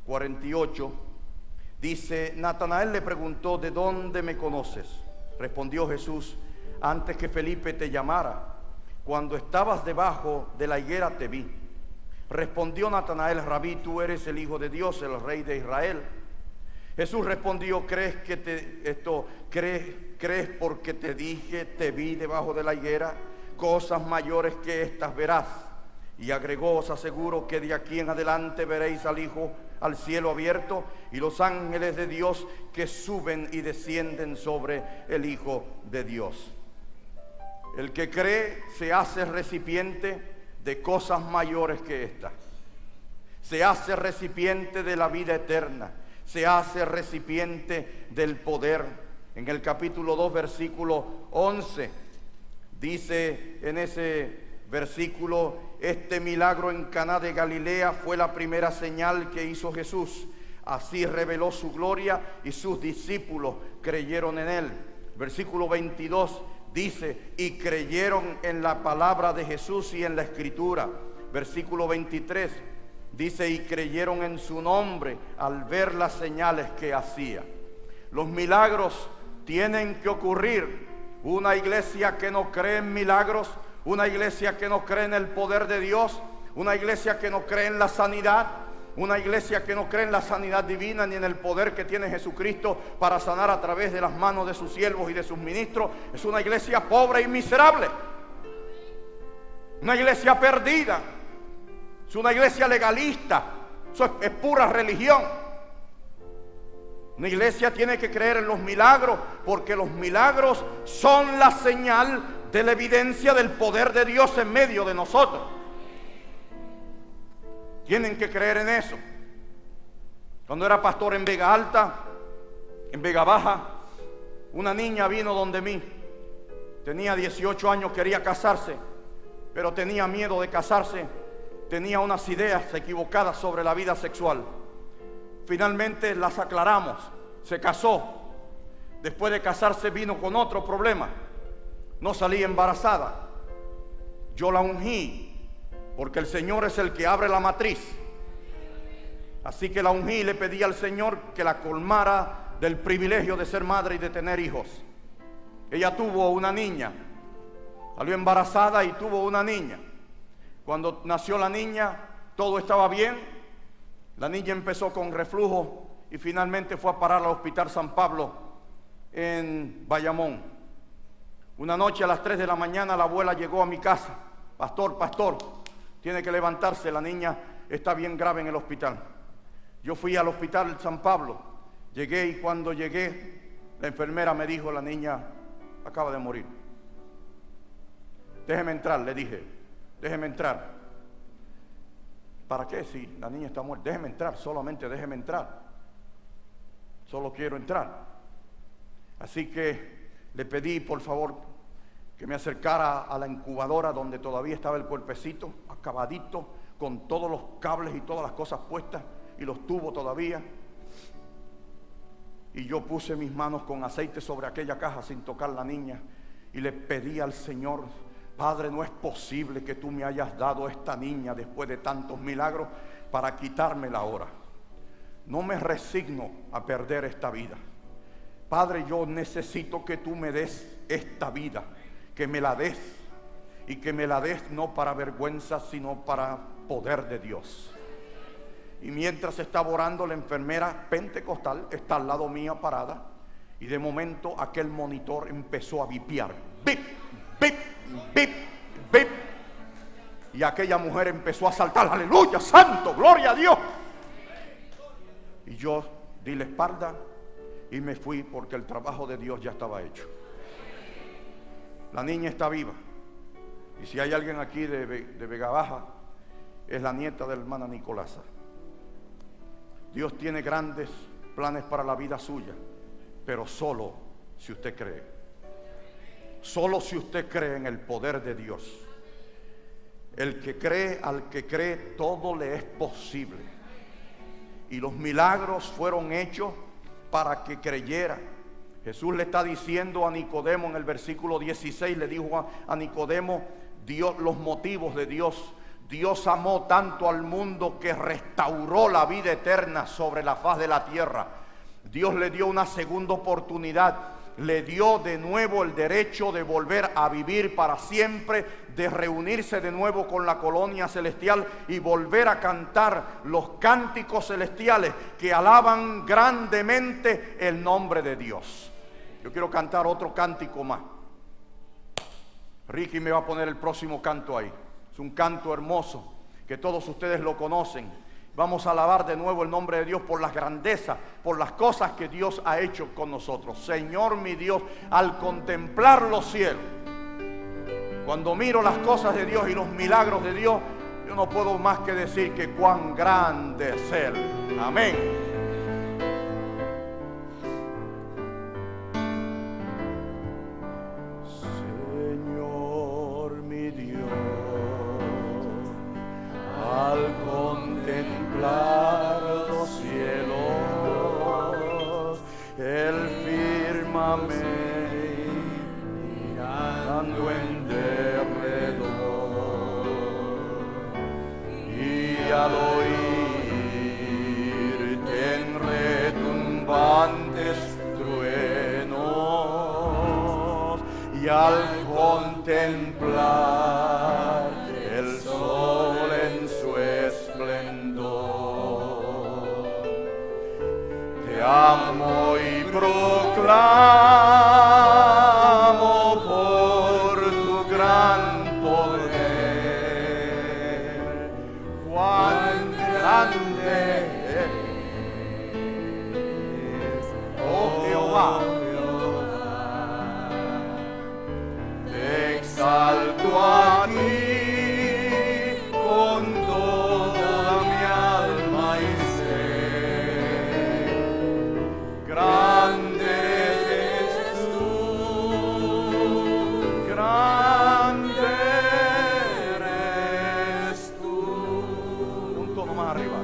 48, dice: Natanael le preguntó: ¿de dónde me conoces? Respondió Jesús: antes que Felipe te llamara, cuando estabas debajo de la higuera te vi. Respondió Natanael: Rabí, tú eres el Hijo de Dios, el Rey de Israel. Jesús respondió: ¿crees porque te dije, te vi debajo de la higuera? Cosas mayores que estas verás. Y agregó: os aseguro que de aquí en adelante veréis al Hijo al cielo abierto y los ángeles de Dios que suben y descienden sobre el Hijo de Dios. El que cree se hace recipiente de cosas mayores que estas. Se hace recipiente de la vida eterna. Se hace recipiente del poder. En el capítulo 2, versículo 11, dice en ese versículo: este milagro en Caná de Galilea fue la primera señal que hizo Jesús. Así reveló su gloria y sus discípulos creyeron en él. Versículo 22 dice: y creyeron en la palabra de Jesús y en la escritura. Versículo 23 dice: y creyeron en su nombre al ver las señales que hacía. Los milagros tienen que ocurrir. Una iglesia que no cree en milagros, una iglesia que no cree en el poder de Dios, una iglesia que no cree en la sanidad, una iglesia que no cree en la sanidad divina ni en el poder que tiene Jesucristo para sanar a través de las manos de sus siervos y de sus ministros, es una iglesia pobre y miserable, una iglesia perdida, es una iglesia legalista. Eso es pura religión. Una iglesia tiene que creer en los milagros, porque los milagros son la señal de la evidencia del poder de Dios en medio de nosotros. Tienen que creer en eso. Cuando era pastor en Vega Alta, en Vega Baja, una niña vino donde mí. Tenía 18 años, quería casarse, pero tenía miedo de casarse. Tenía unas ideas equivocadas sobre la vida sexual. Finalmente las aclaramos, se casó. Después de casarse vino con otro problema. No salía embarazada. Yo la ungí, porque el Señor es el que abre la matriz. Así que la ungí y le pedí al Señor que la colmara del privilegio de ser madre y de tener hijos. Ella tuvo una niña, salió embarazada y tuvo una niña. Cuando nació la niña, todo estaba bien. La niña empezó con reflujo y finalmente fue a parar al Hospital San Pablo en Bayamón. Una noche a las 3 de la mañana la abuela llegó a mi casa. Pastor, tiene que levantarse, la niña está bien grave en el hospital. Yo fui al Hospital San Pablo, llegué y cuando llegué, la enfermera me dijo, la niña acaba de morir. Déjeme entrar, le dije, déjeme entrar. ¿Para qué? Si la niña está muerta, déjeme entrar, solamente déjeme entrar. Solo quiero entrar. Así que le pedí, por favor, que me acercara a la incubadora donde todavía estaba el cuerpecito, acabadito, con todos los cables y todas las cosas puestas y los tubos todavía. Y yo puse mis manos con aceite sobre aquella caja sin tocar la niña y le pedí al Señor, Padre, no es posible que tú me hayas dado esta niña después de tantos milagros para quitármela ahora. No me resigno a perder esta vida. Padre, yo necesito que tú me des esta vida, que me la des, y que me la des no para vergüenza, sino para poder de Dios. Y mientras estaba orando, la enfermera pentecostal está al lado mía parada, y de momento aquel monitor empezó a bipear, bip, bip, bip, bip, y aquella mujer empezó a saltar, aleluya, santo, gloria a Dios. Y yo di la espalda y me fui porque el trabajo de Dios ya estaba hecho. La niña está viva. Y si hay alguien aquí de Vega Baja, es la nieta de la hermana Nicolasa. Dios tiene grandes planes para la vida suya, pero solo si usted cree. Solo si usted cree en el poder de Dios. El que cree, al que cree, todo le es posible. Y los milagros fueron hechos para que creyera. Jesús le está diciendo a Nicodemo en el versículo 16, le dijo a Nicodemo Dios, los motivos de Dios. Dios amó tanto al mundo que restauró la vida eterna sobre la faz de la tierra. Dios le dio una segunda oportunidad, le dio de nuevo el derecho de volver a vivir para siempre, de reunirse de nuevo con la colonia celestial y volver a cantar los cánticos celestiales que alaban grandemente el nombre de Dios. Yo quiero cantar otro cántico más. Ricky me va a poner el próximo canto ahí. Es un canto hermoso que todos ustedes lo conocen. Vamos a alabar de nuevo el nombre de Dios por las grandezas, por las cosas que Dios ha hecho con nosotros. Señor mi Dios, al contemplar los cielos, cuando miro las cosas de Dios y los milagros de Dios, yo no puedo más que decir que cuán grande es Él. Amén. Los cielos, el firmamento mirando en derredor, y al oírte en retumbantes truenos, y al contemplar el sol en su esplendor, te amo y proclamo por tu gran poder, cuán grande es, oh Jehová. Te exalto a ti con toda mi alma y ser. Grande eres tú, grande eres tú. Un tono más arriba.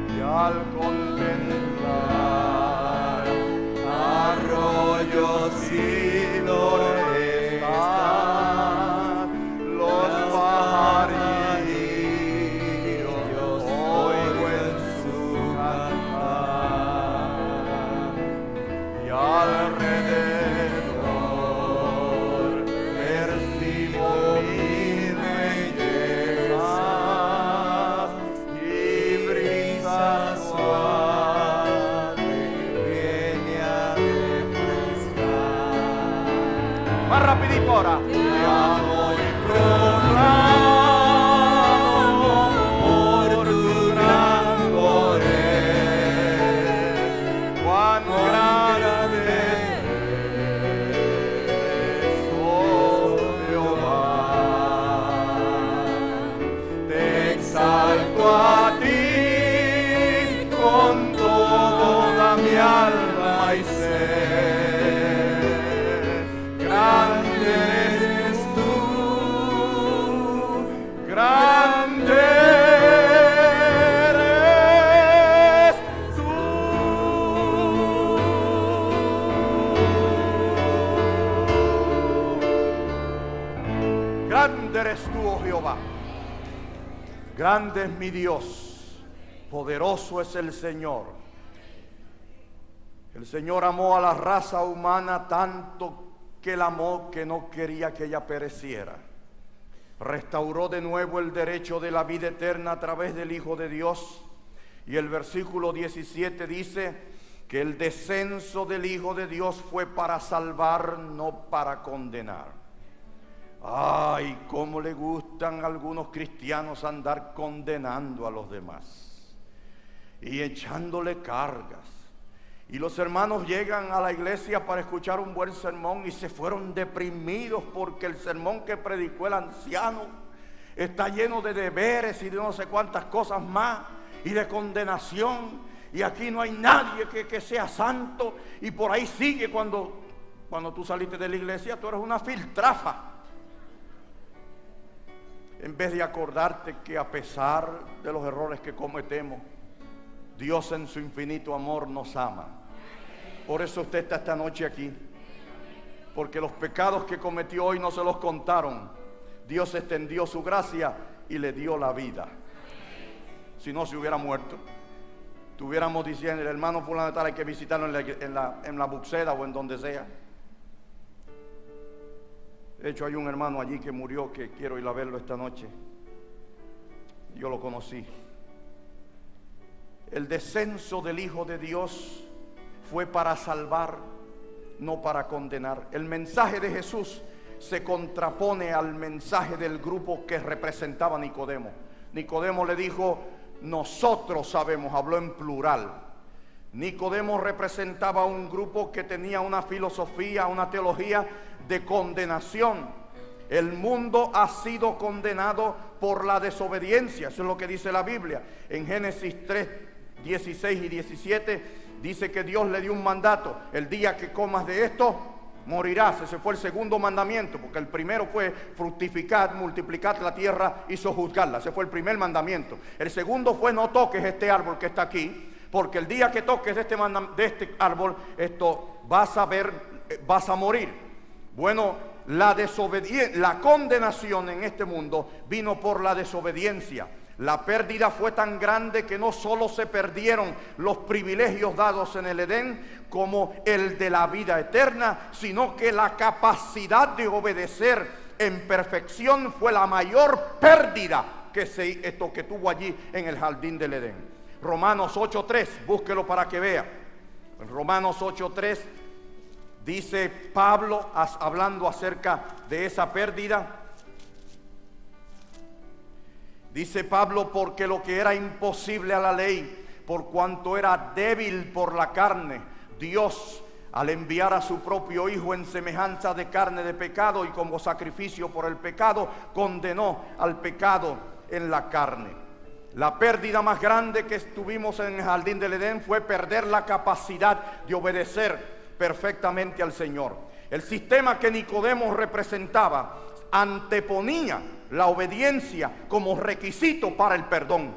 Y al contemplar arroyos y florestas, los pajaritos ahora. Te amo y proclamo por tu gran poder. Cuán grande eres, oh Jehová. Te exalto a ti con toda mi alma y ser. Grande eres tú, grande eres tú. Grande eres tú, oh Jehová. Grande es mi Dios, poderoso es el Señor. El Señor amó a la raza humana tanto que la amó que no quería que ella pereciera. Restauró de nuevo el derecho de la vida eterna a través del Hijo de Dios. Y el versículo 17 dice que el descenso del Hijo de Dios fue para salvar, no para condenar. Ay, cómo le gustan a algunos cristianos andar condenando a los demás y echándole cargas. Y los hermanos llegan a la iglesia para escuchar un buen sermón y se fueron deprimidos porque el sermón que predicó el anciano está lleno de deberes y de no sé cuántas cosas más y de condenación. Y aquí no hay nadie que sea santo, y por ahí sigue cuando tú saliste de la iglesia, tú eres una filtrafa. En vez de acordarte que a pesar de los errores que cometemos, Dios en su infinito amor nos ama. Por eso usted está esta noche aquí, porque los pecados que cometió hoy no se los contaron. Dios extendió su gracia y le dio la vida. Si no, se hubiera muerto. Estuviéramos diciendo: el hermano fulano de tal hay que visitarlo en la Buxeda o en donde sea. De hecho, hay un hermano allí que murió que quiero ir a verlo esta noche. Yo lo conocí. El descenso del Hijo de Dios fue para salvar, no para condenar. El mensaje de Jesús se contrapone al mensaje del grupo que representaba Nicodemo. Nicodemo le dijo: nosotros sabemos, habló en plural. Nicodemo representaba un grupo que tenía una filosofía, una teología de condenación. El mundo ha sido condenado por la desobediencia. Eso es lo que dice la Biblia. En Génesis 3, 16 y 17 dice que Dios le dio un mandato: el día que comas de esto, morirás. Ese fue el segundo mandamiento, porque el primero fue fructificar, multiplicar la tierra y sojuzgarla. Ese fue el primer mandamiento. El segundo fue: no toques este árbol que está aquí, porque el día que toques de este árbol, vas a morir. Bueno, la condenación en este mundo vino por la desobediencia. La pérdida fue tan grande que no solo se perdieron los privilegios dados en el Edén, como el de la vida eterna, sino que la capacidad de obedecer en perfección fue la mayor pérdida que tuvo allí en el jardín del Edén. Romanos 8:3, búsquelo para que vea. En Romanos 8:3 dice Pablo, hablando acerca de esa pérdida, dice Pablo: porque lo que era imposible a la ley, por cuanto era débil por la carne, Dios, al enviar a su propio Hijo en semejanza de carne de pecado y como sacrificio por el pecado, condenó al pecado en la carne. La pérdida más grande que tuvimos en el jardín del Edén fue perder la capacidad de obedecer perfectamente al Señor. El sistema que Nicodemo representaba anteponía la obediencia como requisito para el perdón.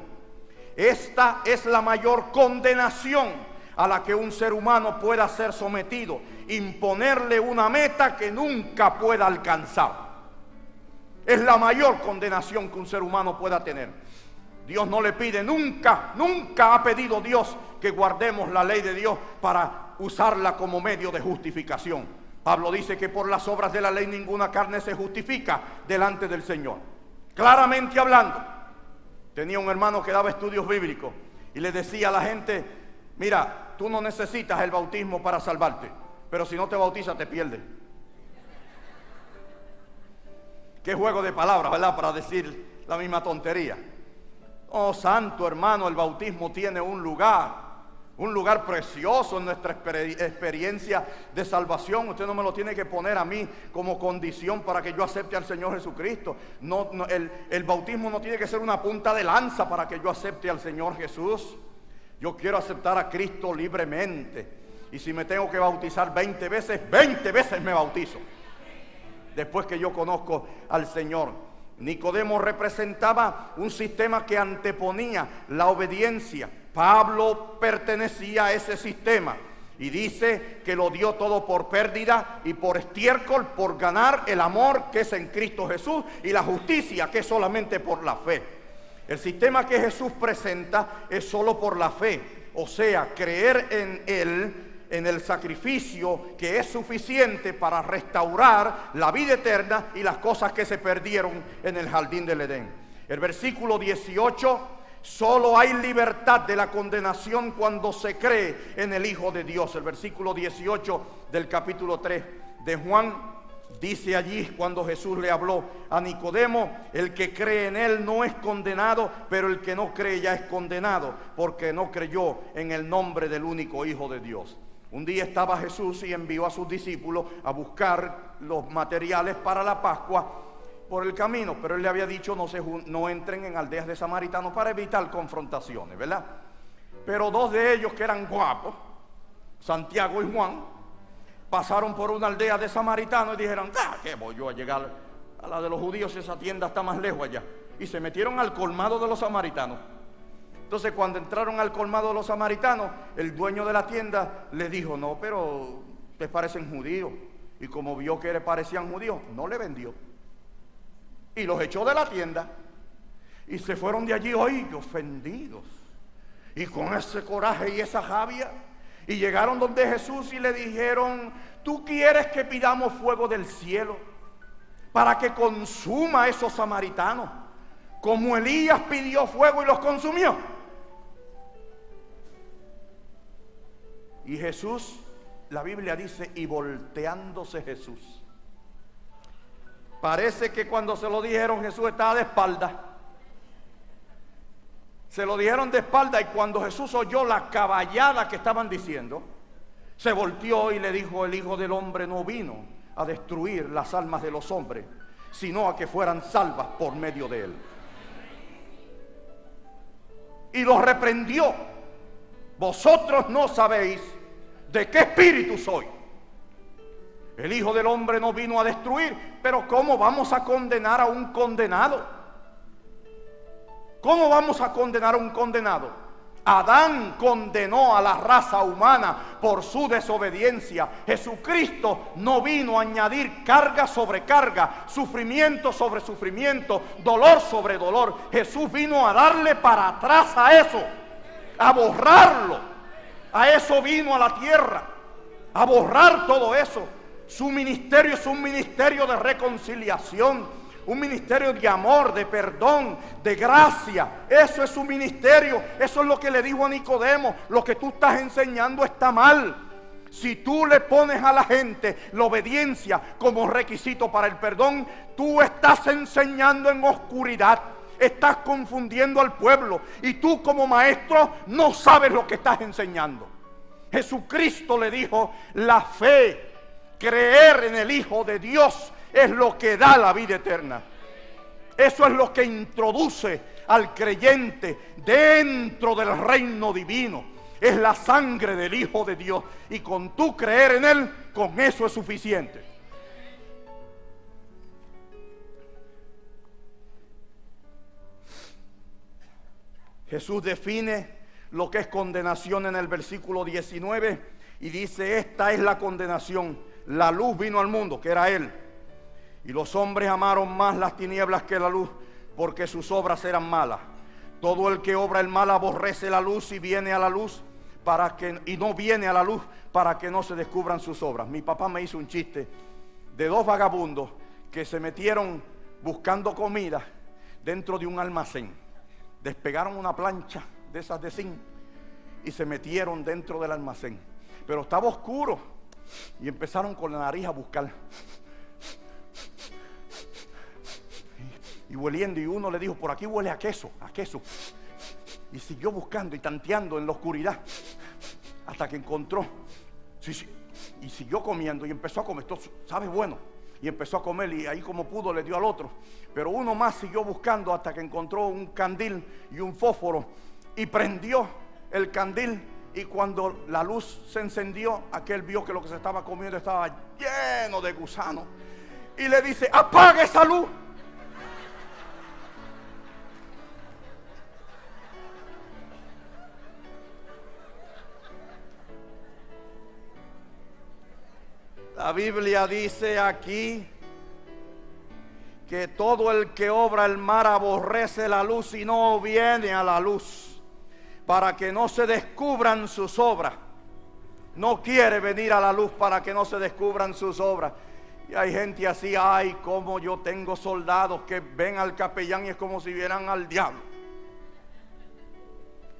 Esta es la mayor condenación a la que un ser humano pueda ser sometido: imponerle una meta que nunca pueda alcanzar. Es la mayor condenación que un ser humano pueda tener. Dios no le pide, nunca ha pedido Dios que guardemos la ley de Dios para usarla como medio de justificación. Pablo dice que por las obras de la ley ninguna carne se justifica delante del Señor. Claramente hablando, tenía un hermano que daba estudios bíblicos y le decía a la gente: mira, tú no necesitas el bautismo para salvarte, pero si no te bautizas te pierdes. Qué juego de palabras, ¿verdad? Para decir la misma tontería. Oh, santo hermano, el bautismo tiene un lugar precioso en nuestra experiencia de salvación. Usted no me lo tiene que poner a mí como condición para que yo acepte al Señor Jesucristo. El bautismo no tiene que ser una punta de lanza para que yo acepte al Señor Jesús. Yo quiero aceptar a Cristo libremente. Y si me tengo que bautizar 20 veces me bautizo. Después que yo conozco al Señor. Nicodemo representaba un sistema que anteponía la obediencia. Pablo pertenecía a ese sistema y dice que lo dio todo por pérdida y por estiércol, por ganar el amor que es en Cristo Jesús y la justicia que es solamente por la fe. El sistema que Jesús presenta es solo por la fe, o sea, creer en Él, en el sacrificio que es suficiente para restaurar la vida eterna y las cosas que se perdieron en el jardín del Edén. El versículo 18, solo hay libertad de la condenación cuando se cree en el Hijo de Dios. El versículo 18 del capítulo 3 de Juan dice allí, cuando Jesús le habló a Nicodemo: el que cree en Él no es condenado, pero el que no cree ya es condenado, porque no creyó en el nombre del único Hijo de Dios. Un día estaba Jesús y envió a sus discípulos a buscar los materiales para la Pascua por el camino, pero Él le había dicho no entren en aldeas de samaritanos para evitar confrontaciones, ¿verdad? Pero dos de ellos, que eran guapos, Santiago y Juan, pasaron por una aldea de samaritanos y dijeron: ¿qué voy yo a llegar a la de los judíos si esa tienda está más lejos allá? Y se metieron al colmado de los samaritanos. Entonces, cuando entraron al colmado de los samaritanos, el dueño de la tienda les dijo: no, pero te parecen judíos. Y como vio que le parecían judíos, no le vendió. Y los echó de la tienda. Y se fueron de allí, oye, ofendidos. Y con ese coraje y esa rabia. Y llegaron donde Jesús y le dijeron: ¿tú quieres que pidamos fuego del cielo para que consuma a esos samaritanos, como Elías pidió fuego y los consumió? Y Jesús, la Biblia dice, y volteándose Jesús. Parece que cuando se lo dijeron, Jesús estaba de espalda. Se lo dijeron de espalda, y cuando Jesús oyó la caballada que estaban diciendo, se volteó y le dijo: el Hijo del Hombre no vino a destruir las almas de los hombres, sino a que fueran salvas por medio de Él. Y los reprendió: vosotros no sabéis de qué espíritu soy. El Hijo del Hombre no vino a destruir. Pero ¿cómo vamos a condenar a un condenado? ¿Cómo vamos a condenar a un condenado? Adán condenó a la raza humana por su desobediencia. Jesucristo no vino a añadir carga sobre carga, sufrimiento sobre sufrimiento, dolor sobre dolor. Jesús vino a darle para atrás a eso, a borrarlo. A eso vino a la tierra, a borrar todo eso. Su ministerio es un ministerio de reconciliación, un ministerio de amor, de perdón, de gracia. Eso es su ministerio. Eso es lo que le dijo a Nicodemo: lo que tú estás enseñando está mal. Si tú le pones a la gente la obediencia como requisito para el perdón, tú estás enseñando en oscuridad. Estás confundiendo al pueblo, y tú como maestro no sabes lo que estás enseñando. Jesucristo le dijo: la fe, creer en el Hijo de Dios, es lo que da la vida eterna. Eso es lo que introduce al creyente dentro del reino divino. Es la sangre del Hijo de Dios, y con tú creer en Él, con eso es suficiente. Jesús define lo que es condenación en el versículo 19 y dice: esta es la condenación. La luz vino al mundo, que era Él, y los hombres amaron más las tinieblas que la luz, porque sus obras eran malas. Todo el que obra el mal aborrece la luz y viene a la luz y no viene a la luz para que no se descubran sus obras. Mi papá me hizo un chiste de dos vagabundos que se metieron buscando comida dentro de un almacén. Despegaron una plancha de esas de zinc y se metieron dentro del almacén, pero estaba oscuro, y empezaron con la nariz a buscar. y hueliendo, y uno le dijo, por aquí huele a queso, a queso. Y siguió buscando y tanteando en la oscuridad hasta que encontró. Sí, sí. Y siguió comiendo y empezó a comer. Esto sabe bueno. Y empezó a comer y ahí como pudo le dio al otro. Pero uno más siguió buscando hasta que encontró un candil y un fósforo y prendió el candil. Y cuando la luz se encendió, aquel vio que lo que se estaba comiendo estaba lleno de gusanos. Y le dice, apaga esa luz. La Biblia dice aquí que todo el que obra el mal aborrece la luz y no viene a la luz, para que no se descubran sus obras. No quiere venir a la luz para que no se descubran sus obras. Y hay gente así, ay, como yo tengo soldados que ven al capellán y es como si vieran al diablo.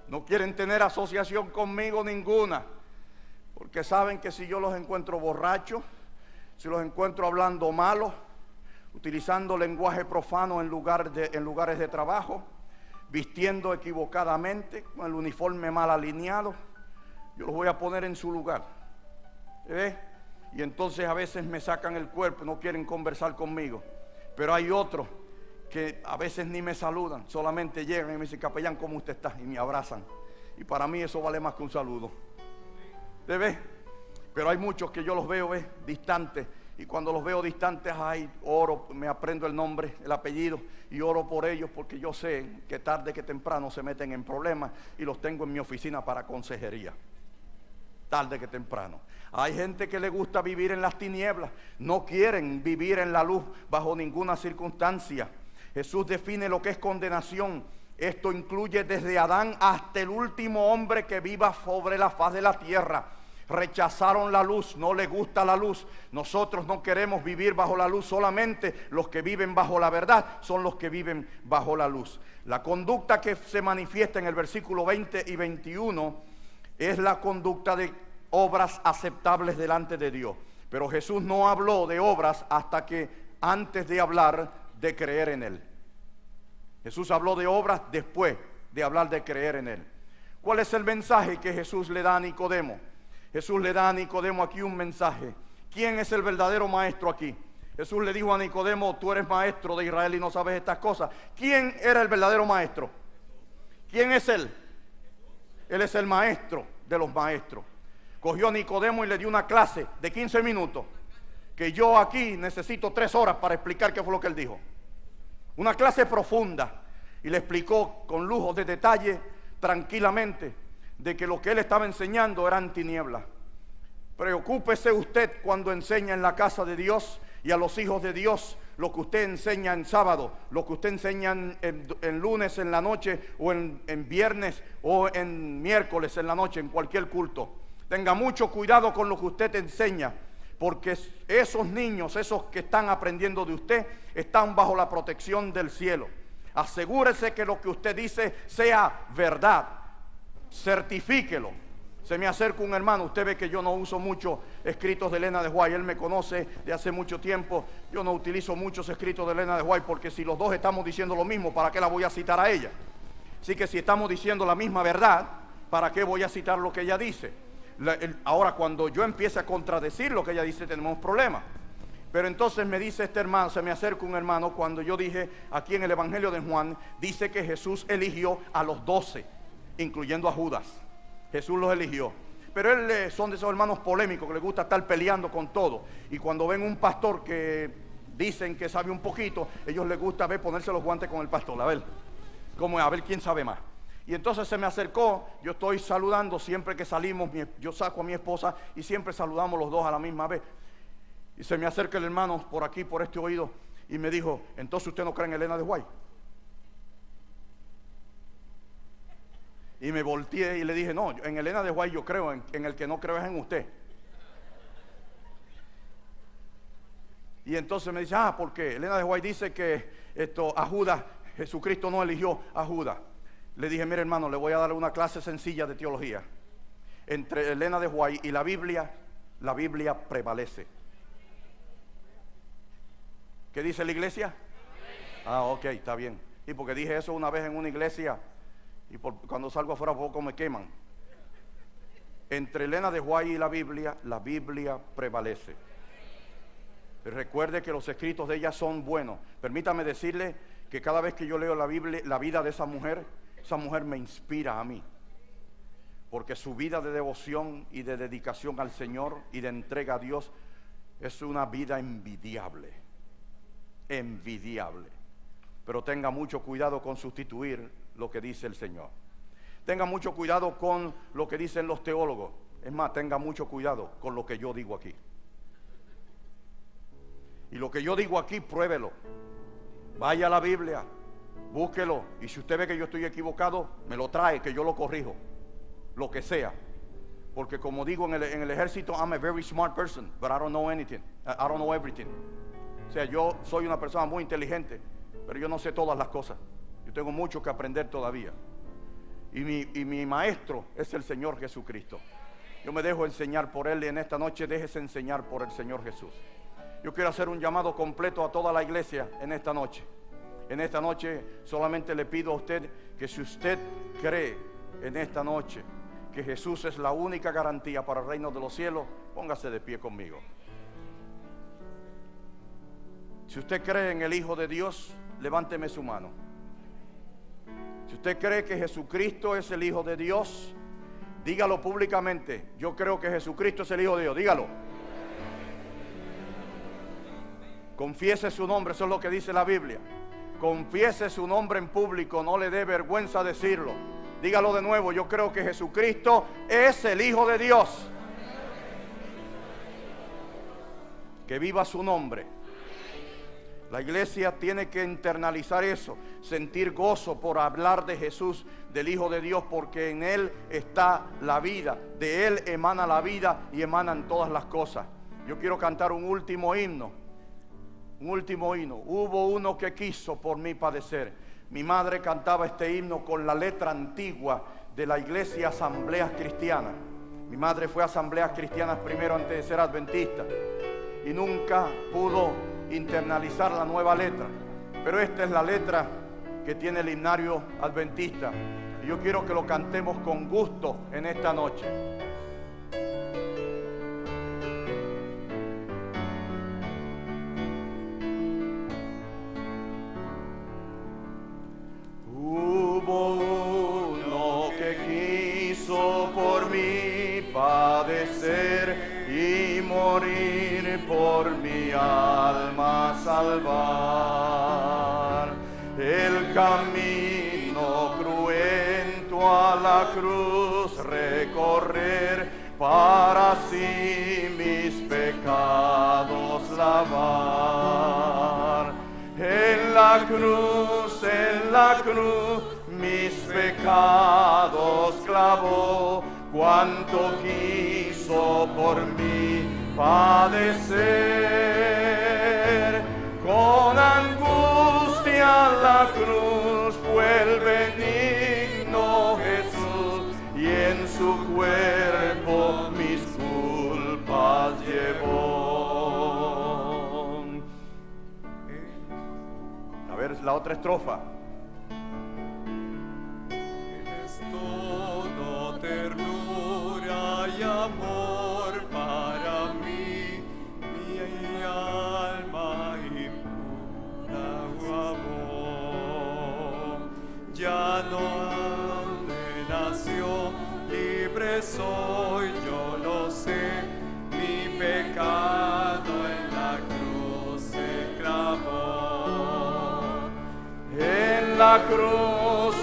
No quieren tener asociación conmigo ninguna, porque saben que si yo los encuentro borrachos, si los encuentro hablando malo, utilizando lenguaje profano en lugares de trabajo, vistiendo equivocadamente, con el uniforme mal alineado, yo los voy a poner en su lugar. Y entonces a veces me sacan el cuerpo, no quieren conversar conmigo. Pero hay otros que a veces ni me saludan, solamente llegan y me dicen, capellán, ¿cómo usted está? Y me abrazan. Y para mí eso vale más que un saludo. ¿Ves? Pero hay muchos que yo los veo distantes. Y cuando los veo distantes, ay, oro, me aprendo el nombre, el apellido y oro por ellos, porque yo sé que tarde que temprano se meten en problemas y los tengo en mi oficina para consejería. Tarde que temprano. Hay gente que le gusta vivir en las tinieblas, no quieren vivir en la luz bajo ninguna circunstancia. Jesús define lo que es condenación. Esto incluye desde Adán hasta el último hombre que viva sobre la faz de la tierra. Rechazaron la luz, no les gusta la luz. Nosotros no queremos vivir bajo la luz, solamente los que viven bajo la verdad son los que viven bajo la luz. La conducta que se manifiesta en el versículo 20 y 21 es la conducta de obras aceptables delante de Dios. Pero Jesús no habló de obras hasta que antes de hablar de creer en Él. Jesús habló de obras después de hablar de creer en Él. ¿Cuál es el mensaje que Jesús le da a Nicodemo? Jesús le da a Nicodemo aquí un mensaje. ¿Quién es el verdadero maestro aquí? Jesús le dijo a Nicodemo, tú eres maestro de Israel y no sabes estas cosas. ¿Quién era el verdadero maestro? ¿Quién es Él? Él es el maestro de los maestros. Cogió a Nicodemo y le dio una clase de 15 minutos, que yo aquí necesito 3 horas para explicar qué fue lo que él dijo. Una clase profunda, y le explicó con lujo de detalle, tranquilamente, de que lo que él estaba enseñando eran tinieblas. Preocúpese usted cuando enseña en la casa de Dios y a los hijos de Dios lo que usted enseña en sábado, lo que usted enseña en lunes en la noche, o en viernes, o en miércoles en la noche, en cualquier culto. Tenga mucho cuidado con lo que usted enseña, porque esos niños, esos que están aprendiendo de usted, están bajo la protección del cielo. Asegúrese que lo que usted dice sea verdad. Certifíquelo. Se me acerca un hermano, usted ve que yo no uso mucho escritos de Elena de White, él me conoce de hace mucho tiempo. Yo no utilizo muchos escritos de Elena de White, porque si los dos estamos diciendo lo mismo, ¿para qué la voy a citar a ella? Así que si estamos diciendo la misma verdad, ¿para qué voy a citar lo que ella dice? Ahora, cuando yo empiece a contradecir lo que ella dice, tenemos problemas. Pero entonces me dice este hermano, se me acerca un hermano, cuando yo dije aquí en el Evangelio de Juan, dice que Jesús eligió a los 12, incluyendo a Judas. Jesús los eligió. Pero él son de esos hermanos polémicos que les gusta estar peleando con todo. Y cuando ven un pastor que dicen que sabe un poquito, ellos les gusta ver ponerse los guantes con el pastor, a ver quién sabe más. Y entonces se me acercó, yo estoy saludando siempre que salimos, yo saco a mi esposa y siempre saludamos los dos a la misma vez. Y se me acerca el hermano por aquí, por este oído, y me dijo, entonces usted no cree en Elena de White. Y me volteé y le dije, no, en Elena de White yo creo, en el que no creo es en usted. Y entonces me dice, porque Elena de White dice que a Judas, Jesucristo no eligió a Judas. Le dije, mire hermano, le voy a dar una clase sencilla de teología. Entre Elena de White y la Biblia prevalece. ¿Qué dice la iglesia? Ah, ok, está bien. Y porque dije eso una vez en una iglesia y cuando salgo afuera poco me queman. Entre Elena de White y la Biblia prevalece. Recuerde que los escritos de ella son buenos. Permítame decirle que cada vez que yo leo la Biblia, la vida de esa mujer me inspira a mí. Porque su vida de devoción y de dedicación al Señor y de entrega a Dios es una vida envidiable. Envidiable. Pero tenga mucho cuidado con sustituir lo que dice el Señor. Tenga mucho cuidado con lo que dicen los teólogos. Es más, tenga mucho cuidado con lo que yo digo aquí. Y lo que yo digo aquí, pruébelo. Vaya a la Biblia, búsquelo. Y si usted ve que yo estoy equivocado, me lo trae, que yo lo corrijo. Lo que sea. Porque como digo en el ejército, I'm a very smart person, but I don't know anything. I don't know everything. O sea, yo soy una persona muy inteligente, pero yo no sé todas las cosas. Yo tengo mucho que aprender todavía. Y mi maestro es el Señor Jesucristo. Yo me dejo enseñar por Él y en esta noche déjese enseñar por el Señor Jesús. Yo quiero hacer un llamado completo a toda la iglesia en esta noche. En esta noche solamente le pido a usted que si usted cree en esta noche que Jesús es la única garantía para el reino de los cielos, póngase de pie conmigo. Si usted cree en el Hijo de Dios, levánteme su mano. Si usted cree que Jesucristo es el Hijo de Dios, dígalo públicamente. Yo creo que Jesucristo es el Hijo de Dios. Dígalo. Confiese su nombre, eso es lo que dice la Biblia. Confiese su nombre en público, no le dé vergüenza decirlo. Dígalo de nuevo, yo creo que Jesucristo es el Hijo de Dios. Que viva su nombre. La iglesia tiene que internalizar eso, sentir gozo por hablar de Jesús, del Hijo de Dios, porque en Él está la vida, de Él emana la vida y emanan todas las cosas. Yo quiero cantar un último himno. Un último himno. Hubo uno que quiso por mí padecer. Mi madre cantaba este himno con la letra antigua de la iglesia Asambleas Cristianas. Mi madre fue a Asambleas Cristianas primero antes de ser adventista y nunca pudo internalizar la nueva letra. Pero esta es la letra que tiene el himnario adventista. Y yo quiero que lo cantemos con gusto en esta noche. Padecer y morir por mi alma salvar. El camino cruento a la cruz recorrer para así mis pecados lavar. En la cruz mis pecados clavó. Cuánto quiso por mí padecer, con angustia la cruz fue el benigno Jesús, y en su cuerpo mis culpas llevó. A ver la otra estrofa. Ternura y amor para mí, mi alma impura amor. Ya no nació, libre soy, yo lo sé, mi pecado en la cruz se clavó. En la cruz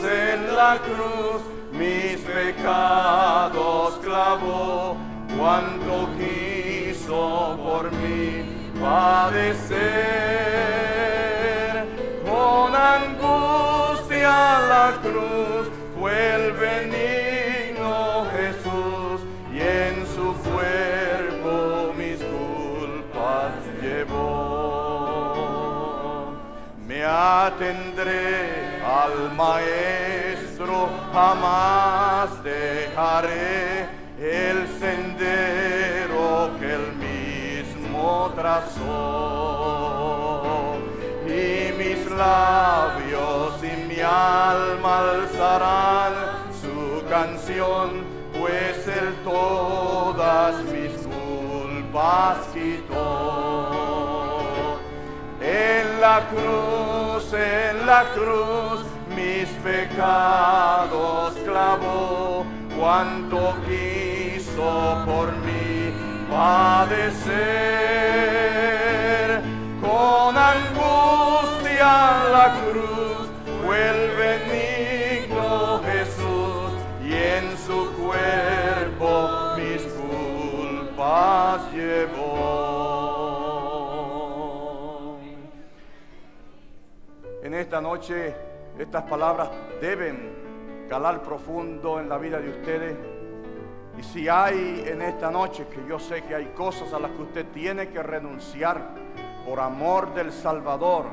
mis pecados clavó, cuánto quiso por mí padecer. Con angustia la cruz fue el benigno Jesús, y en su cuerpo mis culpas llevó. Me atendré al Maestro, jamás dejaré el sendero que él mismo trazó, y mis labios y mi alma alzarán su canción, pues Él todas mis culpas quitó. En la cruz, mis pecados clavó, cuánto quiso por mí padecer. Con angustia la cruz fue el benigno Jesús, y en su cuerpo mis culpas llevó. En esta noche, estas palabras deben calar profundo en la vida de ustedes. Y si hay en esta noche, que yo sé que hay cosas a las que usted tiene que renunciar por amor del Salvador,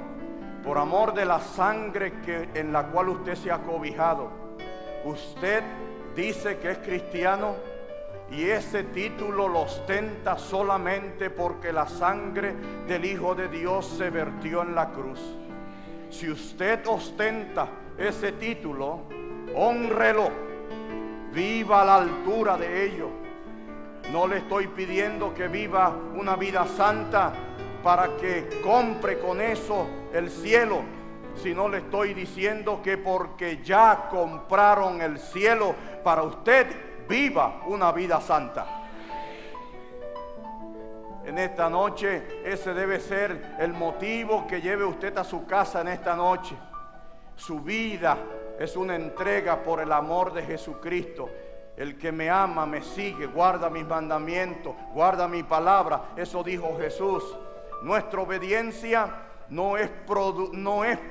por amor de la sangre en la cual usted se ha cobijado. Usted dice que es cristiano y ese título lo ostenta solamente porque la sangre del Hijo de Dios se vertió en la cruz. Si usted ostenta ese título, hónrelo, viva a la altura de ello. No le estoy pidiendo que viva una vida santa para que compre con eso el cielo, sino le estoy diciendo que porque ya compraron el cielo para usted, viva una vida santa. En esta noche, ese debe ser el motivo que lleve usted a su casa en esta noche. Su vida es una entrega por el amor de Jesucristo. El que me ama, me sigue, guarda mis mandamientos, guarda mi palabra. Eso dijo Jesús. Nuestra obediencia no es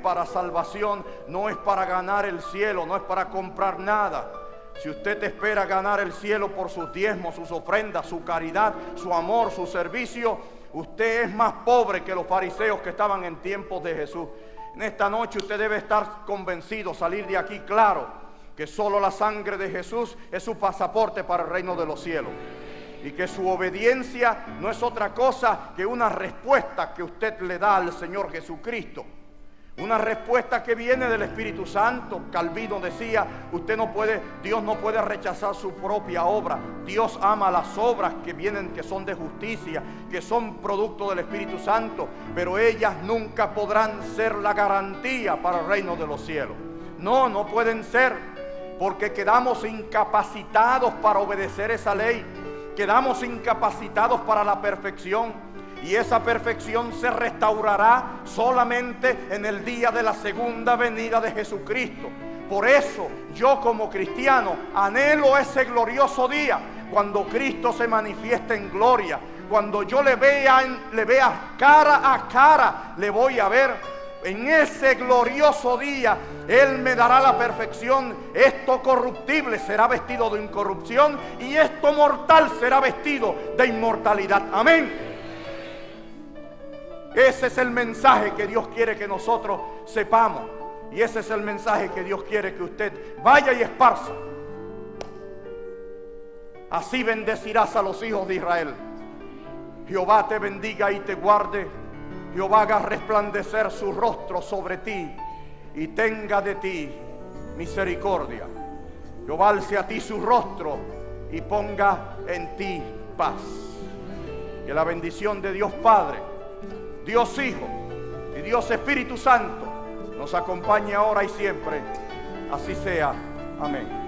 para salvación, no es para ganar el cielo, no es para comprar nada. Si usted espera ganar el cielo por sus diezmos, sus ofrendas, su caridad, su amor, su servicio, usted es más pobre que los fariseos que estaban en tiempos de Jesús. En esta noche usted debe estar convencido, salir de aquí claro, que solo la sangre de Jesús es su pasaporte para el reino de los cielos. Y que su obediencia no es otra cosa que una respuesta que usted le da al Señor Jesucristo. Una respuesta que viene del Espíritu Santo. Calvino decía, Dios no puede rechazar su propia obra. Dios ama las obras que vienen, que son de justicia, que son producto del Espíritu Santo, pero ellas nunca podrán ser la garantía para el reino de los cielos. No pueden ser, porque quedamos incapacitados para obedecer esa ley. Quedamos incapacitados para la perfección. Y esa perfección se restaurará solamente en el día de la segunda venida de Jesucristo. Por eso yo como cristiano anhelo ese glorioso día, cuando Cristo se manifieste en gloria. Cuando yo le vea cara a cara, le voy a ver. En ese glorioso día Él me dará la perfección. Esto corruptible será vestido de incorrupción, y esto mortal será vestido de inmortalidad. Amén. Ese es el mensaje que Dios quiere que nosotros sepamos. Y ese es el mensaje que Dios quiere que usted vaya y esparza. Así bendecirás a los hijos de Israel. Jehová te bendiga y te guarde. Jehová haga resplandecer su rostro sobre ti y tenga de ti misericordia. Jehová alce a ti su rostro y ponga en ti paz. Que la bendición de Dios Padre, Dios Hijo y Dios Espíritu Santo nos acompañe ahora y siempre. Así sea. Amén.